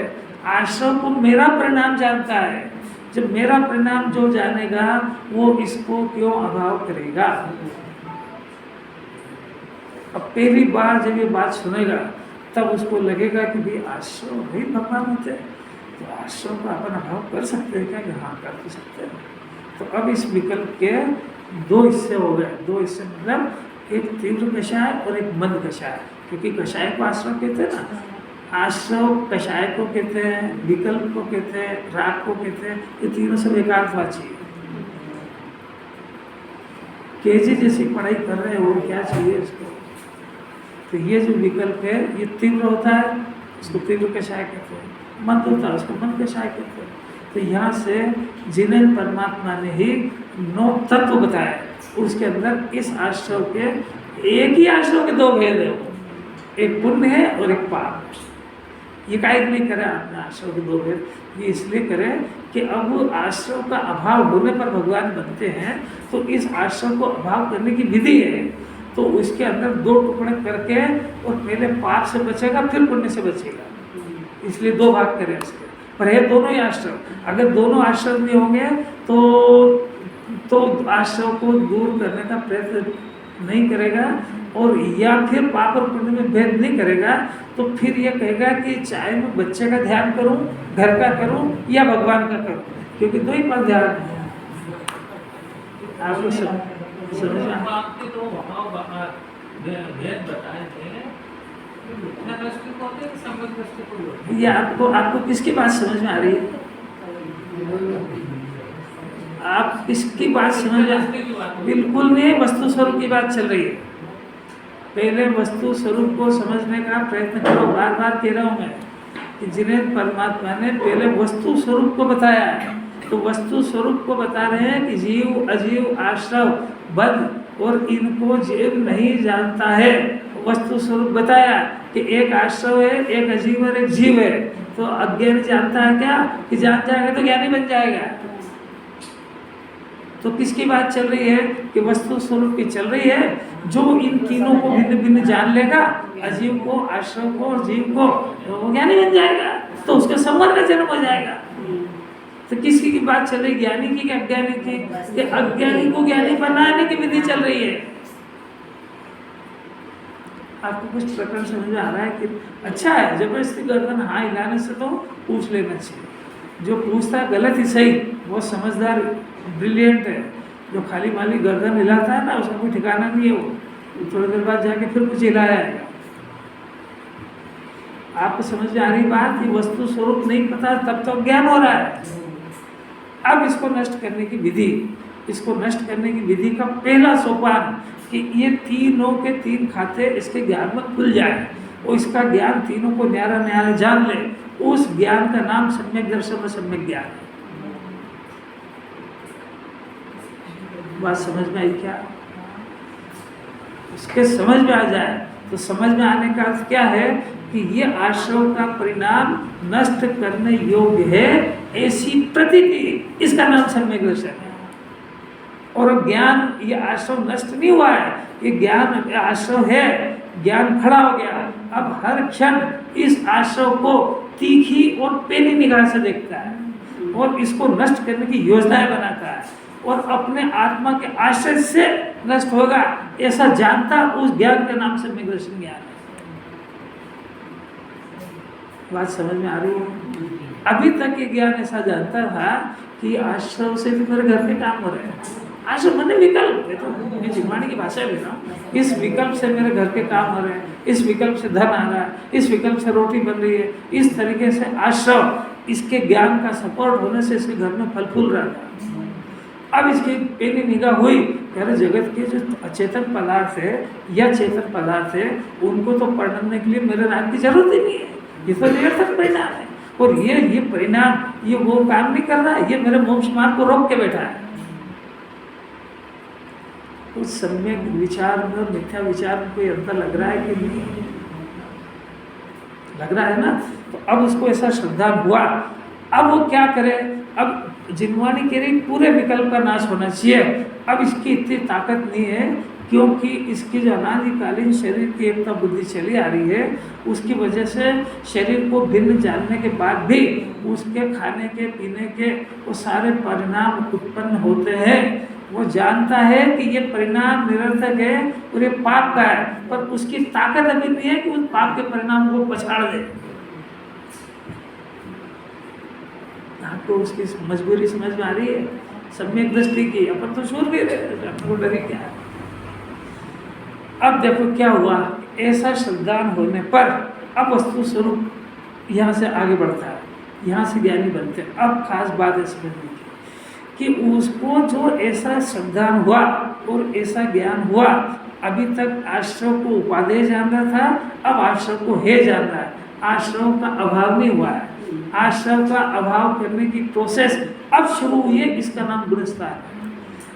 आश्रम को मेरा परिणाम जानता है। जब मेरा परिणाम जो जानेगा वो इसको क्यों अभाव करेगा? अब पहली बार जब ये बात सुनेगा तब उसको लगेगा कि भाई आश्रम भाई भगवान होते हैं, तो आश्रम का अपन अभाव कर सकते हैं क्या? कि हाँ कर तो सकते हैं। तो अब इस विकल्प के दो हिस्से हो गए, दो हिस्से मतलब एक तीव्र कषाय और एक मंद कषाय, क्योंकि कषाय को आश्रम कहते हैं ना, आश्रम कषाय को कहते हैं, विकल्प को कहते हैं, राग को कहते हैं, ये तीनों सब एकार्थवाची है। केजी जैसी पढ़ाई कर रहे हो क्या चाहिए इसको? तो ये जो विकल्प है ये तीव्र होता है, इसको तीव्र कषाय कहते हैं, मंद होता है उसको मंद कषाय कहते हैं। तो यहाँ से जिन्हें परमात्मा ने ही 9 तत्व बताए, उसके अंदर इस आश्रम के एक ही आश्रम के 2 भेद है, एक पुण्य है और एक पाप। ये काहे नहीं करे आपने आश्रम के 2 भेद? ये इसलिए करे कि अब आश्रम का अभाव होने पर भगवान बनते हैं, तो इस आश्रम को अभाव करने की विधि है। तो उसके अंदर 2 टुकड़े करके और पहले पाप से बचेगा फिर पुण्य से बचेगा, इसलिए 2 भाग करें इसके। पर है दोनों ही आश्रम, अगर दोनों आश्रम नहीं होंगे तो आश्रम को दूर करने का प्रयत्न नहीं करेगा, और या फिर पाप और पुण्य में भेद नहीं करेगा, तो फिर ये कहेगा कि चाहे मैं बच्चे का ध्यान करूं, घर का करूं या भगवान का करूं, क्योंकि 2 ही पर ध्यान है। आपको समझ में ये आपको किसकी बात समझ में आ रही है? आप किसकी बात समझ में? बिल्कुल नहीं, वस्तु स्वरूप की बात चल रही है। पहले वस्तु स्वरूप को समझने का प्रयत्न करो। बार बार कह रहा हूँ मैं कि जिन्हें परमात्मा ने पहले वस्तु स्वरूप को बताया है, तो वस्तु स्वरूप को बता रहे हैं कि जीव अजीव आश्रव बद्ध, और इनको जीव नहीं जानता है। वस्तु स्वरूप बताया कि एक आश्रव है, एक अजीव और एक जीव है। तो अज्ञानी जानता है क्या कि जान जाएगा तो ज्ञानी बन जाएगा? तो किसकी बात चल रही है? कि वस्तु स्वरूप की चल रही है। जो इन तीनों को भिन्न भिन्न जान लेगा, अजीव को, आश्रव को और जीव को, तो वो ज्ञानी बन जाएगा, तो उसका संवर का जन्म हो जाएगा। तो किसकी की बात चल रही? ज्ञानी की कि अज्ञानी की? कि अज्ञानी को ज्ञानी बनाने की विधि चल रही है। आपको कुछ प्रकरण समझ में आ रहा है कि अच्छा है, जबरदस्ती गर्दन हाँ हिलाने से तो पूछ लेना चाहिए। जो पूछता है गलत ही सही, वो समझदार ब्रिलियंट है। जो खाली माली गर्दन हिलाता है ना, उसका कोई ठिकाना नहीं है। वो थोड़ी देर बाद जाके फिर कुछ हिलाया है। आपको समझ में आ रही बात? कि वस्तु स्वरूप नहीं पता तब तो ज्ञान हो रहा है। अब इसको नष्ट करने की विधि, इसको नष्ट करने की विधि का पहला सोपान कि ये तीनों के 3 खाते इसके ज्ञान में खुल जाए, और इसका ज्ञान तीनों को न्यारा न्यारा जान ले। उस ज्ञान का नाम सम्यक दर्शन और सम्यक ज्ञान है। बात समझ में आई क्या? उसके समझ में आ जाए तो समझ में आने का अर्थ क्या है कि ये आश्रव का परिणाम नष्ट करने योग्य है, ऐसी प्रतीति, इसका नाम सम्यक दर्शन है। और ज्ञान, ये आश्रव नष्ट नहीं हुआ है, ये ज्ञान आश्रव है, ज्ञान खड़ा हो गया। अब हर क्षण इस आश्रव को तीखी और पैनी निगाह से देखता है और इसको नष्ट करने की योजनाएं बनाता है और अपने आत्मा के आश्रय से नष्ट होगा ऐसा जानता, उस ज्ञान का नाम सम्यक दर्शन ज्ञान है। बात समझ में आ रही है? अभी तक ये ज्ञान ऐसा जानता था कि आश्रव से भी मेरे घर के काम हो रहे हैं। आश्रव मैंने विकल्प है, तो मैं जिगवाणी की भाषा में ना, इस विकल्प से मेरे घर के काम हो रहे हैं, इस विकल्प से धन आ रहा है, इस विकल्प से रोटी बन रही है। इस तरीके से आश्रव, इसके ज्ञान का सपोर्ट होने से इसके घर में फल फूल रहा था। अब इसकी पहली निगाह हुई, यार जगत के जो अचेतन पदार्थ है या चेतन पदार्थ है, उनको तो पढ़ने के लिए मेरे नाम की जरूरत ही नहीं है, ये तो निरर्थक परिणाम है। और ये परिणाम, ये वो काम नहीं कर रहा है, ये मेरे मोक्ष मार्ग को रोक के बैठा है। उस सम्यक विचार में और मिथ्या विचार में कोई अंतर लग रहा है कि नहीं? लग रहा है ना? तो अब उसको ऐसा श्रद्धा हुआ, अब वो क्या करे? अब जिनवाणी कह रही पूरे विकल्प का नाश होना चाहिए। अब इसकी इतनी ताकत नहीं है, क्योंकि इसकी जो अनादिकालीन शरीर की एकता बुद्धि चली आ रही है, उसकी वजह से शरीर को भिन्न जानने के बाद भी उसके खाने के पीने के वो सारे परिणाम उत्पन्न होते हैं। वो जानता है कि ये परिणाम निरर्थक है और ये पाप का है, पर उसकी ताकत अभी नहीं है कि उस पाप के परिणाम को पछाड़ दे। आपको उसकी मजबूरी समझ में आ रही है? सम्यक दृष्टि की, अपन तो शूर भी रहे, आपको डर क्या है? अब देखो क्या हुआ, ऐसा श्रद्धान होने पर अब वस्तु स्वरूप यहाँ से आगे बढ़ता है, यहाँ से ज्ञानी बनते हैं। अब खास बात है समझने की कि उसको जो ऐसा श्रद्धान हुआ और ऐसा ज्ञान हुआ, अभी तक आश्रव को उपादेय जान रहा था, अब आश्रव को है जान रहा है। आश्रव का अभाव नहीं हुआ है, आश्रव का अभाव करने की प्रोसेस अब शुरू हुई है, इसका नाम गुणस्थान है।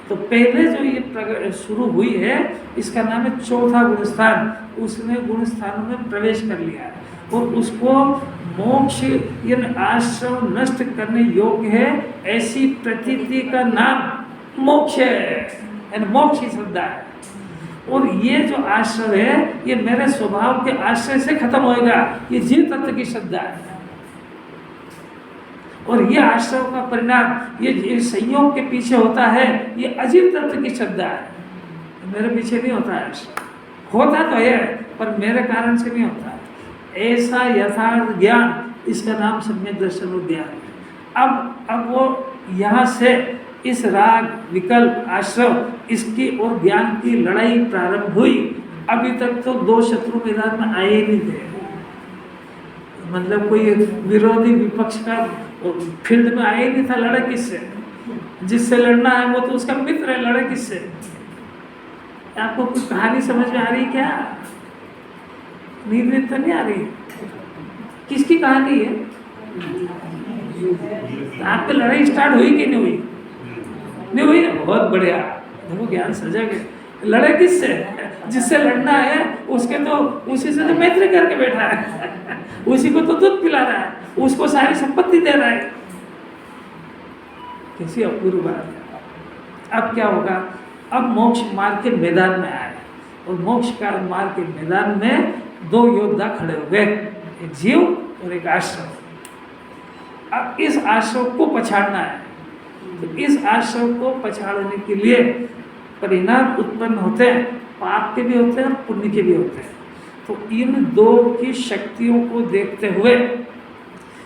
तो पहले जो ये शुरू हुई है, इसका नाम है चौथा गुणस्थान। उसने गुणस्थानों में प्रवेश कर लिया है और उसको मोक्ष यानी आश्रव नष्ट करने योग्य है, ऐसी प्रतीति का नाम मोक्ष है, यानी मोक्ष की श्रद्धा है। और ये जो आश्रव है, ये मेरे स्वभाव के आश्रय से खत्म होएगा, ये जीव तत्व की श्रद्धा है। और ये आश्रव का परिणाम, ये संयोग के पीछे होता है, ये अजीव तत्व की श्रद्धा है। मेरे पीछे नहीं होता है आश्रव, होता तो है पर मेरे कारण से नहीं होता। ऐसा यथार्थ ज्ञान, इसका नाम सम्यक दर्शन और ज्ञान है। अब वो यहाँ से इस राग विकल्प आश्रव, इसकी और ज्ञान की लड़ाई प्रारंभ हुई। अभी तक तो दो शत्रु मैदान में आए ही नहीं थे, मतलब कोई विरोधी विपक्ष का फील्ड में आया ही नहीं था। लड़े किससे? जिससे लड़ना है वो तो उसका मित्र है, लड़े किससे? आपको कुछ कहानी समझ में आ रही क्या? नींद तो नहीं आ रही? किसकी कहानी है? आप पे लड़ाई स्टार्ट हुई कि नहीं हुई? नहीं हुई? बहुत बढ़िया, देखो ज्ञान सजग है। लड़े किससे? जिससे लड़ना है उसके तो उसी से तो मैत्री करके बैठा है, उसी को तो दूध पिला रहा है, उसको सारी संपत्ति दे रहा है। कैसी अपूर्व बात है। अब क्या होगा? अब मोक्ष मार्ग के मैदान में आए और मोक्ष का मार्ग के मैदान में दो योद्धा खड़े हो गए, एक जीव और एक आश्रव। अब इस आश्रव को पछाड़ना है, तो इस आश्रव को पछाड़ने के लिए परिणाम उत्पन्न होते हैं, पाप के भी होते हैं और पुण्य के भी होते हैं। तो इन दो की शक्तियों को देखते हुए,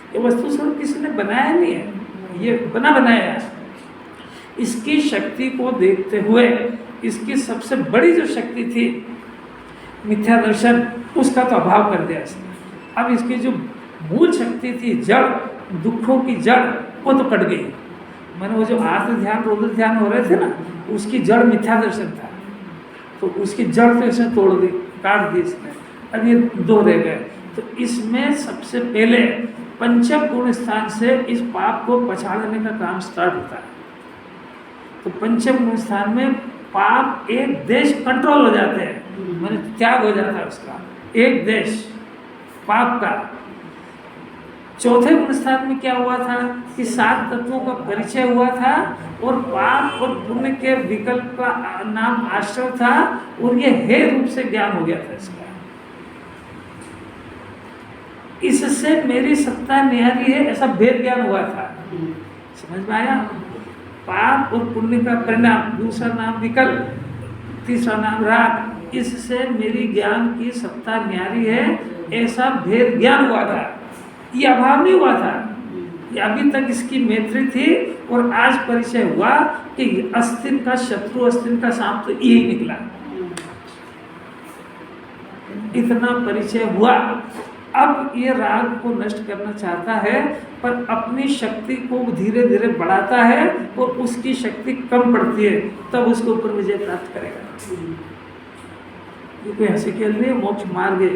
ये वस्तु स्वरूप किसी ने बनाया नहीं है, ये बनाया है। इसकी शक्ति को देखते हुए, इसकी सबसे बड़ी जो शक्ति थी मिथ्या दर्शन, उसका तो अभाव कर दिया इसने। अब इसकी जो मूल शक्ति थी, जड़, दुखों की जड़, वो तो कट गई। मैंने वो जो आत्म ध्यान रुद्र ध्यान हो रहे थे ना, उसकी जड़ मिथ्या दर्शन था, तो उसकी जड़ तो इसने तोड़ दी, काट दी इसने। अब ये दो रह गए। तो इसमें सबसे पहले पंचम गुण स्थान से इस पाप को पछाड़ने का काम स्टार्ट होता है। तो पंचम गुण स्थान में पाप एक देश कंट्रोल हो जाते हैं, मैंने त्याग हो जाता है उसका, एक देश पाप का। चौथे गुण स्थान में क्या हुआ था कि 7 तत्वों का परिचय हुआ था और पाप और पुण्य के विकल्प का नाम आश्रय था और ये हे रूप से ज्ञान हो गया था इसका। इससे मेरी सत्ता निहारी है, ऐसा भेद ज्ञान हुआ था। समझ में आया? पाप और पुण्य का परिणाम, दूसरा नाम विकल्प, तीसरा नाम राग, इससे मेरी ज्ञान की सत्ता न्यारी है, ऐसा भेद ज्ञान हुआ था। ये अभाव नहीं हुआ था, ये अभी तक इसकी मैत्री थी और आज परिचय हुआ कि अस्तिन का शत्रु अस्तिन का सांप तो यही निकला। इतना परिचय हुआ। अब ये राग को नष्ट करना चाहता है पर अपनी शक्ति को धीरे धीरे बढ़ाता है और उसकी शक्ति कम पड़ती है, तब उसके ऊपर विजय प्राप्त करेगा। ये कोई हंसी खेल नहीं है, मोक्ष मार्ग है।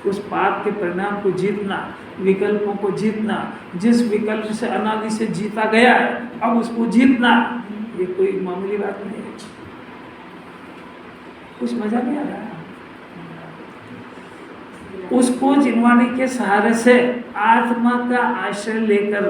उस पाप के परिणाम को जीतना, विकल्पों को जीतना, जिस विकल्प से अनादि से जीता गया है अब उसको जीतना, ये कोई मामूली बात नहीं है। कुछ मजा नहीं आ रहा। उसको जिनवाणी के सहारे से आत्मा का आश्रय लेकर,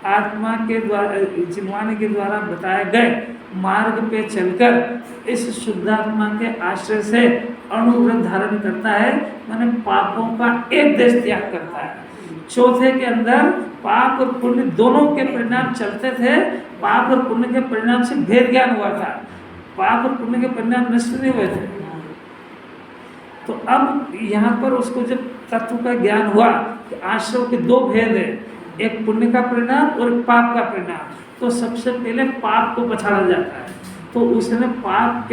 आत्मा के द्वारा, जिनवाणी के द्वारा बताए गए मार्ग पे चलकर इस शुद्धात्मा के आश्रय से अणुव्रत धारण करता है, माने पापों का एक देश त्याग करता है। चौथे के अंदर पाप और पुण्य दोनों के परिणाम चलते थे, पाप और पुण्य के परिणाम से भेद ज्ञान हुआ था, पाप और पुण्य के परिणाम नष्ट नहीं हुए थे। तो अब यहाँ पर उसको जब तत्व का ज्ञान हुआ कि आश्रय के 2 भेद है, एक पुण्य का परिणाम और एक पाप का परिणाम, तो सबसे पहले पाप को पछाड़ा जाता है। तो उसने पाप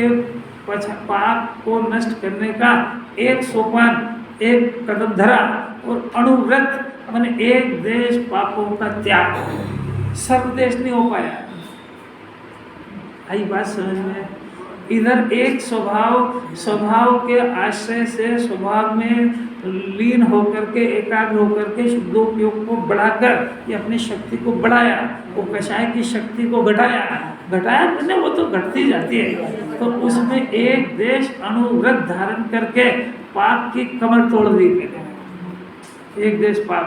को नष्ट करने का एक सोपान, एक कदम धरा और अणुव्रत माने एक देश पापों का त्याग। सर्वदेश नहीं हो पाया। आई बात समझ में? इधर एक स्वभाव के आश्रय से स्वभाव में लीन होकर के, एकाग्र होकर के शुद्धोपयोग को बढ़ाकर ये अपनी शक्ति को बढ़ाया, वो कषाय की शक्ति को घटाया मैंने वो तो घटती जाती है। तो उसमें एक देश अणुव्रत धारण करके पाप की कमर तोड़ दी मैंने, एक देश पाप।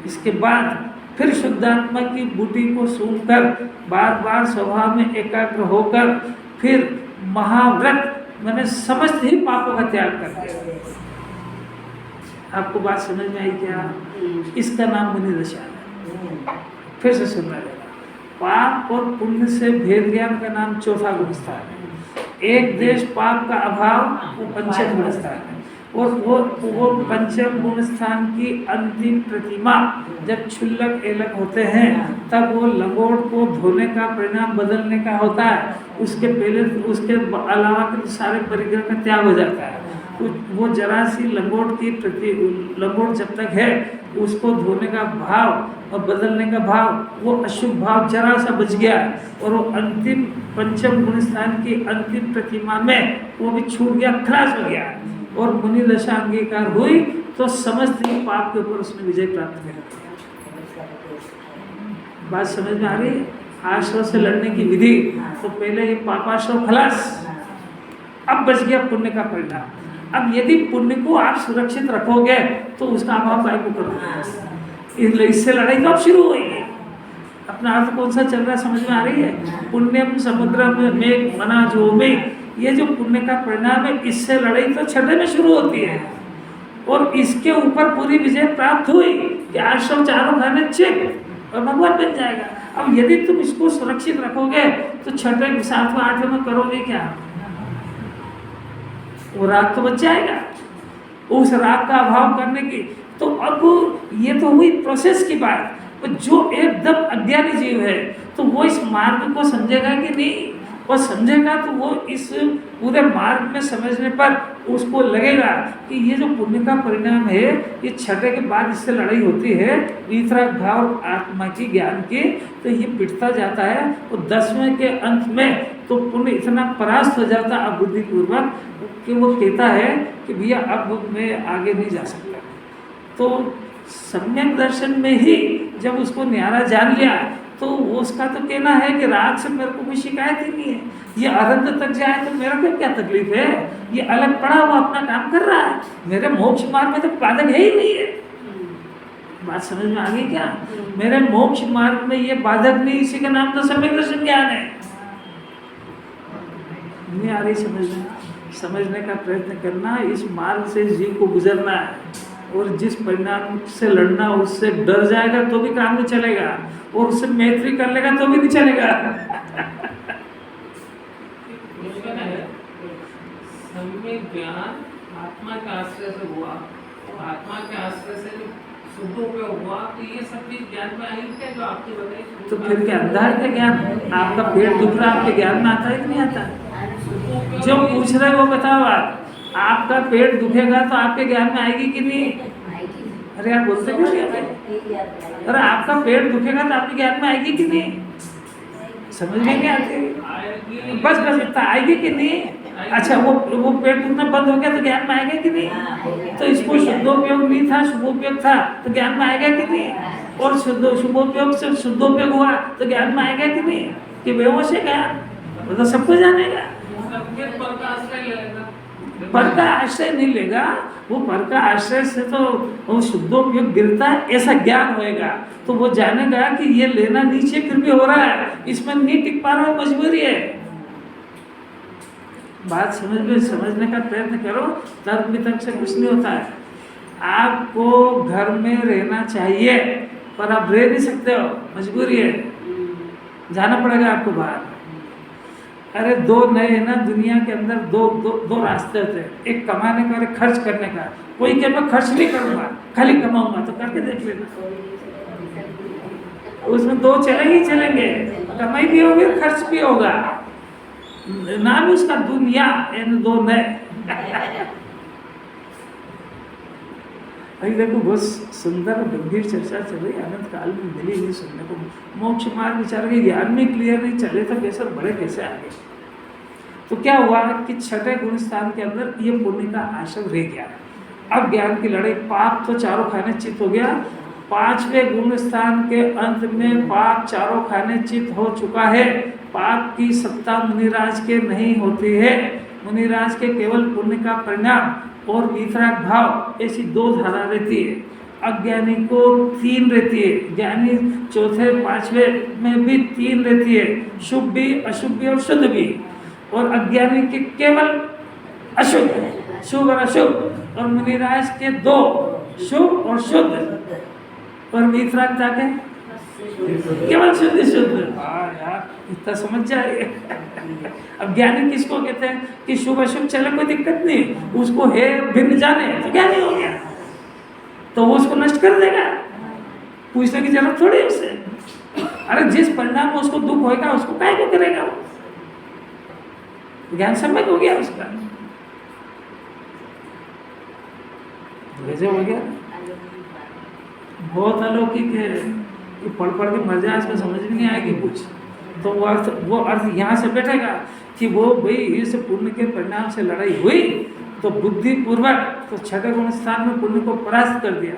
इसके बाद फिर शुद्धात्मा की बूटी को सूंघकर बार बार स्वभाव में एकाग्र होकर फिर महाव्रत मैंने समस्त ही पापों का त्याग कर दिया। आपको बात समझ में आई क्या? इसका नाम मुनि दशा है। फिर से सुनना है। पाप और पुण्य से भेद ज्ञान का नाम चौथा गुण स्थान है। एक देश पाप का अभाव वो पंचम गुण स्थान है। और वो पंचम गुण स्थान की अंतिम प्रतिमा जब क्षुल्लक एलक होते हैं तब वो लंगोट को धोने का परिणाम बदलने का होता है। उसके पहले उसके अलावा के सारे परिग्रह का त्याग हो जाता है। वो जरा सी लंगोट जब तक है उसको धोने का भाव और बदलने का भाव, वो अशुभ भाव जरा सा बच गया और वो अंतिम पंचम गुण स्थान की अंतिम प्रतिमा में वो भी छूट गया, खलास हो गया और मुनि दशा अंगीकार हुई तो समस्त ही पाप के ऊपर उसने विजय प्राप्त कर। बात समझ में आ रही है? आश्रय से लड़ने की विधि। तो पहले ये पापाश्रय खलास, अब बच गया पुण्य का परिणाम। अब यदि पुण्य को आप सुरक्षित रखोगे तो उसका अभाव काय को करोगे? इससे लड़ाई तो अब शुरू हुई है। अपना अर्थ कौन सा चल रहा है समझ में आ रही है? पुण्यम समुद्र में मना जो में, ये जो पुण्य का परिणाम है इससे लड़ाई तो छठे में शुरू होती है और इसके ऊपर पूरी विजय प्राप्त हुई कि आश्रम चारों खाने चेक और भगवान बन जाएगा। अब यदि तुम इसको सुरक्षित रखोगे तो छठे 7वें 8वें में करोगे क्या? वो राग तो बच जाएगा। उस राग का अभाव करने की तो अब ये तो हुई प्रोसेस की बात। जो एकदम अज्ञानी जीव है तो वो इस मार्ग को समझेगा कि नहीं? वो समझेगा तो वो इस पूरे मार्ग में समझने पर उसको लगेगा कि ये जो पुण्य का परिणाम है ये छठे के बाद इससे लड़ाई होती है वितराग भाव आत्मा की ज्ञान की, तो ये पिटता जाता है और 10वें के अंत में तो पुण्य इतना परास्त हो जाता है बुद्धिपूर्वक कि वो कहता है कि भैया अब मैं आगे नहीं जा सकता। तो सम्यक दर्शन में ही जब उसको न्यारा जान लिया तो उसका तो कहना है कि राग से मेरे को कोई शिकायत ही नहीं है, ये अनंत तक जाए तो मेरा को क्या तकलीफ है, ये अलग पड़ा हुआ अपना काम कर रहा है, मेरे मोक्ष मार्ग में तो बाधक है ही नहीं है। बात समझ में आ गई क्या? मेरे मोक्ष मार्ग में ये बाधक नहीं, इसी का नाम तो सम्यक दर्शन ज्ञान है। नहीं आ रही समझ में? समझने का प्रयत्न करना, इस मार्ग से जीव को गुजरना है, और जिस परिणाम से लड़ना उससे डर जाएगा तो भी काम नहीं चलेगा, और उससे मैत्री कर लेगा तो भी नहीं चलेगा। सम्यक ज्ञान आत्मा के आश्रय से हुआ, और आत्मा के आश्रय से जो शुद्ध उपयोग हुआ, तो ये सब चीज ज्ञान में आई क्या जो आपकी बताई? तो फिर क्या अंधा है क्या ज्ञान? आपका पेट दुख रहा आपके ज्ञान में आता है कि नहीं आता? जो पूछ रहे वो बताओ आप, आपका पेट दुखेगा तो आपके ज्ञान में आएगी कि नहीं? अरे यार बोलते क्यों नहीं? अरे आपका पेट दुखेगा तो आपके ज्ञान में आएगी कि नहीं? समझ में नहीं आती? बस बस इतना आएगी कि नहीं? अच्छा, वो पेट दुखना बंद हो गया तो ज्ञान में आएगा कि नहीं? तो इसको शुद्धोपयोग नहीं था, शुभोपयोग था, तो ज्ञान में आएगा कि नहीं? और शुभोपयोग से शुद्धोपयोग हुआ तो ज्ञान में आएगा कि नहीं? कि बेहोश है क्या? वो तो सबको जानेगा। पर का आश्रय नहीं लेगा, वो पर का आश्रय से तो वो शुद्धोपयोग गिरता है, ऐसा ज्ञान होएगा तो वो जानेगा कि ये लेना नीचे फिर भी हो रहा है, इसमें नहीं टिक पा रहा, मजबूरी है। बात समझने का प्रयत्न करो, तर्क वितर्क से कुछ नहीं होता है। आपको घर में रहना चाहिए पर आप रह नहीं सकते हो, मजबूरी है, जाना पड़ेगा आपको बाहर। अरे दो नए है ना दुनिया के अंदर, दो रास्ते होते हैं, एक कमाने का और एक खर्च करने का। कोई कहे मैं खर्च नहीं करूँगा खाली कमाऊँगा, तो करके देख लेना, उसमें दो चलेंगे, कमाई भी होगी खर्च भी होगा, नाम उसका दुनिया, इन दो नए। अभी देखो बहुत सुंदर गंभीर चर्चा चल रही, अनंत काल में मिली हुई सुनने को। मोक्ष मार्ग विचार के ज्ञान में क्लियर नहीं चले तो कैसे बड़े कैसे आगे? तो क्या हुआ कि छठे गुण स्थान के अंदर ये पुण्य का आश्रम रह गया। अब ज्ञान की लड़ाई, पाप तो चारों खाने चित हो गया, पांचवें गुण स्थान के अंत में पाप चारों खाने चित हो चुका है। पाप की सत्ता मुनिराज के नहीं होती है, मुनिराज के केवल पुण्य का परिणाम और वितराग भाव, ऐसी दो धारा रहती है। अज्ञानी को 3 रहती है, ज्ञानी चौथे पांचवें में भी 3 रहती है, शुभ भी, अशुभ भी और शुद्ध भी। और अज्ञानी के केवल अशुभ, शुभ और अशुभ, और मुनिराज के 2, शुभ और शुद्ध, और वितराग जाके केवल शुद्ध शुद्ध। यार इतना समझ जाए। अब ज्ञानी किसको कहते हैं कि शुभ अशुभ चले कोई दिक्कत नहीं, उसको है भिन्न जाने तो ज्ञानी हो गया, तो वो उसको नष्ट कर देगा, पूछने की जरूरत थोड़ी है उससे। अरे जिस परिणाम में उसको दुख होगा उसको काय को करेगा वो, ज्ञान सम्यक हो गया उसका, गजब हो गया, बहुत अलौकिक है। ये पढ़ के मर जाए, इसमें समझ में नहीं आएगी कुछ, तो वो अर्थ यहाँ से बैठेगा कि वो भाई इस पुण्य के परिणाम से लड़ाई हुई तो बुद्धिपूर्वक तो छठे गुण स्थान में पुण्य को परास्त कर दिया,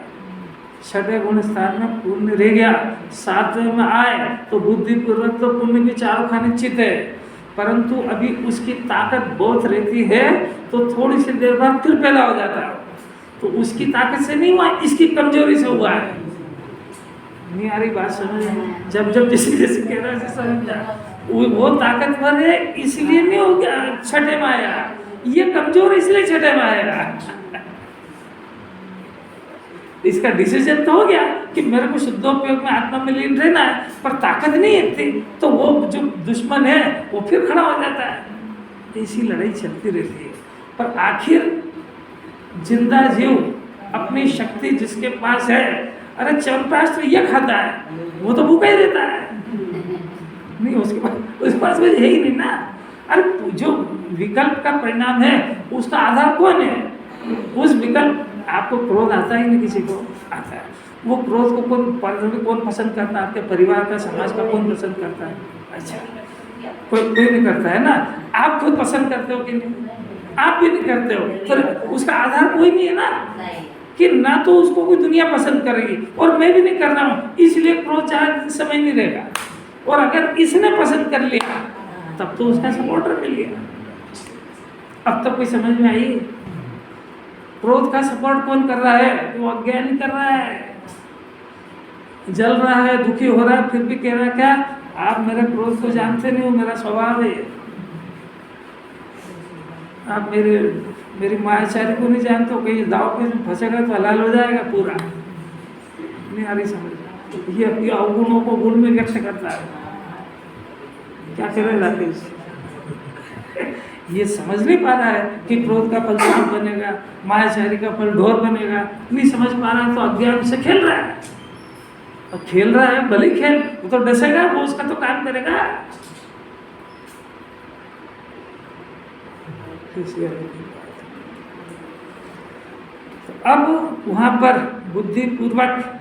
छठे गुण स्थान में पुण्य रह गया, 7वें में आए तो बुद्धिपूर्वक तो पुण्य भी चारों खाने चित है, परंतु अभी उसकी ताकत बहुत रहती है तो थोड़ी सी देर बाद फिर पैदा हो जाता है, तो उसकी ताकत से नहीं हुआ, इसकी कमजोरी से हुआ है। नहीं आ रही बात समझ? जब जैसे कह रहा है समझ जा, वो ताकतवर है इसलिए नहीं हो गया छठे में आया, ये कमजोर इसलिए छठे में आया। इसका डिसीजन तो हो गया कि मेरे को शुद्धोपयोग में आत्मा में लीन रहना है, पर ताकत नहीं है, तो वो जो दुश्मन है वो फिर खड़ा हो जाता है। ऐसी लड़ाई चलती रहती है, पर आखिर जिंदा जीव अपनी शक्ति जिसके पास है, अरे चंपास्त्र ये खाता है, वो तो भूखा ही रहता है, नहीं उसके पास कुछ है ही नहीं ना। अरे जो विकल्प का परिणाम है उसका आधार कौन है? उस विकल्प, आपको क्रोध आता ही नहीं, किसी को आता है, वो क्रोध को कौन पसंद करता है? आपके परिवार का, समाज का कौन पसंद करता है? अच्छा, कोई नहीं करता है ना। आप खुद पसंद करते हो कि नहीं? आप भी नहीं करते हो, तो उसका आधार कोई नहीं है ना, कि ना तो उसको कोई दुनिया पसंद करेगी और मैं भी नहीं कर रहा हूँ, इसलिए क्रोध चाहे समय नहीं रहेगा। और अगर इसने पसंद कर लिया तब तो उसका सपोर्टर मिल गया। अब तक कोई समझ में आई? क्रोध का सपोर्ट कौन कर रहा है? वो अज्ञानी कर रहा है। जल रहा है, दुखी हो रहा है, फिर भी कह रहा है क्या, आप मेरे क्रोध को जानते नहीं हो, मेरा स्वभाव है। आप मेरी मायाचारी को नहीं जानते हो, कहीं दाव पे फंसेगा तो हलाल हो जाएगा पूरा। नहीं आ रही समझ? ये अवगुणों को गुण में व्यक्त करता है। क्या करे राकेश? ये समझ नहीं पा रहा है कि क्रोध का फल सांप बनेगा, मायाचारी का फल ढोर बनेगा। नहीं समझ पा रहा है तो अज्ञान से खेल रहा है। और खेल रहा है, भले खेल, वो तो डसेगा, वो उसका तो काम करेगा। तो अब वहां पर बुद्धिपूर्वक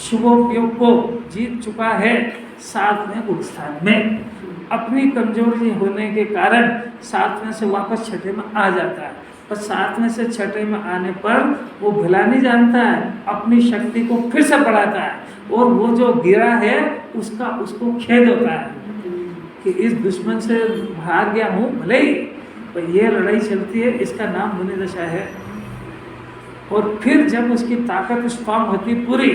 शुभोपयोग को जीत चुका है। 7वें गुण स्थान में अपनी कमजोरी होने के कारण 7वें से वापस 6ठे में आ जाता है। पर 7वें से 6ठे में आने पर वो भला नहीं जानता है, अपनी शक्ति को फिर से बढ़ाता है और वो जो गिरा है उसको खेद होता है कि इस दुश्मन से हार गया हूँ, भले ही पर ये लड़ाई चलती है, इसका नाम मुनि दशा है। और फिर जब उसकी ताकत स्ट्रांग होती पूरी,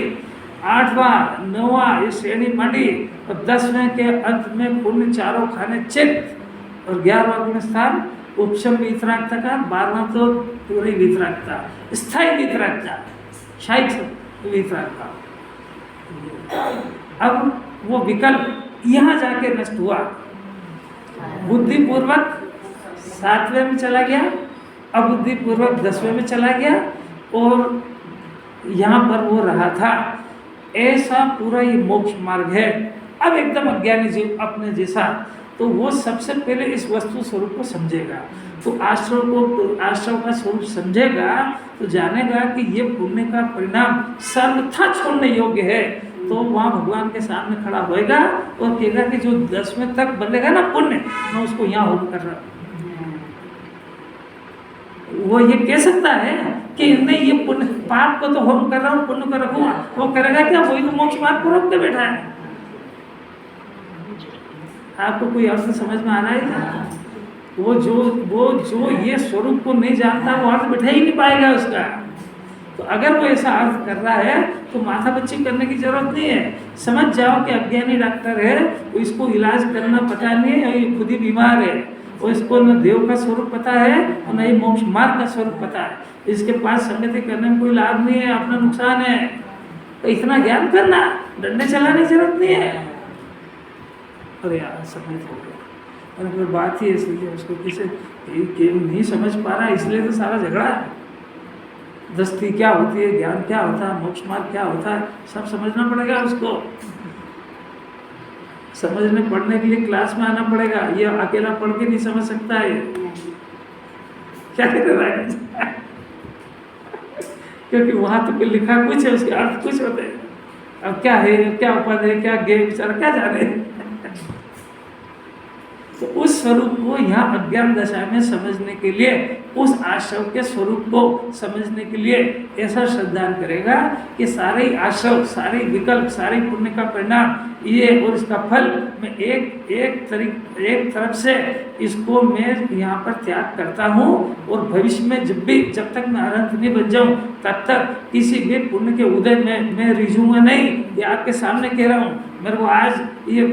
8वां 9वां ये श्रेणी मंडी और 10वें के अंत में पुण्य चारों खाने चित्त और 11वां गुण स्थान उपशम वितरागता का, 12वां तो पूरी वितरागता, स्थायी वितरागता, शायद वितरागता। अब वो विकल्प यहाँ जाके नष्ट हुआ। बुद्धिपूर्वक 7वें में चला गया, अबुद्धिपूर्वक 10वें में चला गया और यहाँ पर वो रहा था। ऐसा पूरा ये मोक्ष मार्ग है। अब एकदम अज्ञानी जीव अपने जैसा, तो वो सबसे पहले इस वस्तु स्वरूप को समझेगा। तो आश्रम का स्वरूप समझेगा तो जानेगा कि ये पुण्य का परिणाम सर्वथा छोड़ने योग्य है। तो वहाँ भगवान के सामने खड़ा होएगा और कहेगा कि जो 10वें तक बनेगा ना पुण्य, मैं उसको यहाँ होम कर रहा हूँ। वो ये कह सकता है कि नहीं, ये पुण्य पाप को तो होम कर रहा हूँ, पुण्य को रखूंगा। वो करेगा क्या? वही तो मोक्ष मार्ग को रोक के बैठा है। आपको कोई अर्थ समझ में आ रहा है क्या? वो जो ये स्वरूप को नहीं जानता, वो अर्थ बैठा ही नहीं पाएगा उसका। तो अगर वो ऐसा अर्थ कर रहा है तो माथा बच्ची करने की जरूरत नहीं है। समझ जाओ कि अज्ञानी डॉक्टर है, वो इसको इलाज करना पता नहीं है, ये खुद ही बीमार है। और इसको न देव का स्वरूप पता है और न ही मोक्ष मार्ग का स्वरूप पता है। इसके पास संगति करने में कोई लाभ नहीं है, अपना नुकसान है। तो इतना ज्ञान करना, डंडे चलाने की जरूरत नहीं है। अरे यार समझ हो गया, अरे कोई बात ही ऐसी है, उसको किसे नहीं समझ पा रहा है, इसलिए तो सारा झगड़ा है। दृष्टि क्या होती है, ज्ञान क्या होता है, मोक्ष मार्ग क्या होता है, सब समझना पड़ेगा उसको। समझने पढ़ने के लिए क्लास में आना पड़ेगा। ये अकेला पढ़ के नहीं समझ सकता है। क्या कह रहा है? क्योंकि वहां तो लिखा कुछ है, उसके अर्थ कुछ होते हैं। अब क्या है, क्या उपद है, क्या ज्ञेय विचार, क्या जाने। तो उस स्वरूप को यहाँ अज्ञान दशा में समझने के लिए, उस आश्रव के स्वरूप को समझने के लिए ऐसा श्रद्धान करेगा कि सारे आश्रव, सारे विकल्प, सारे पुण्य का परिणाम ये और इसका फल मैं एक तरफ से इसको मैं यहाँ पर त्याग करता हूँ। और भविष्य में जब तक मैं अनंत नहीं बन जाऊँ तब तक किसी भी पुण्य के उदय में मैं रिझूंगा नहीं। ये आपके सामने कह रहा हूँ। मेरे को आज ये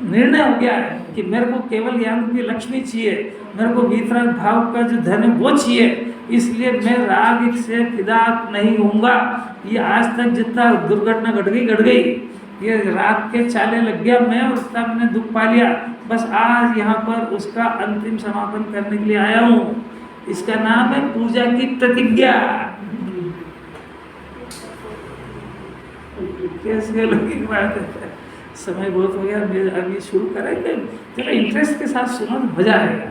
निर्णय हो गया है कि मेरे को केवल ज्ञान की लक्ष्मी चाहिए, मेरे को वितराग भाव का जो धन है वो चाहिए। इसलिए मैं राग से फिदा नहीं होऊंगा। ये आज तक जितना दुर्घटना घट गई, ये राग के चाले लग गया मैं, और उतना मैंने दुख पा लिया। बस आज यहाँ पर उसका अंतिम समापन करने के लिए आया हूँ। इसका नाम है पूजा की प्रतिज्ञा। कैसे लोग की बात है। समय बहुत हो गया, मैं अभी शुरू करेंगे, जरा इंटरेस्ट के साथ सुनो, मजा आएगा।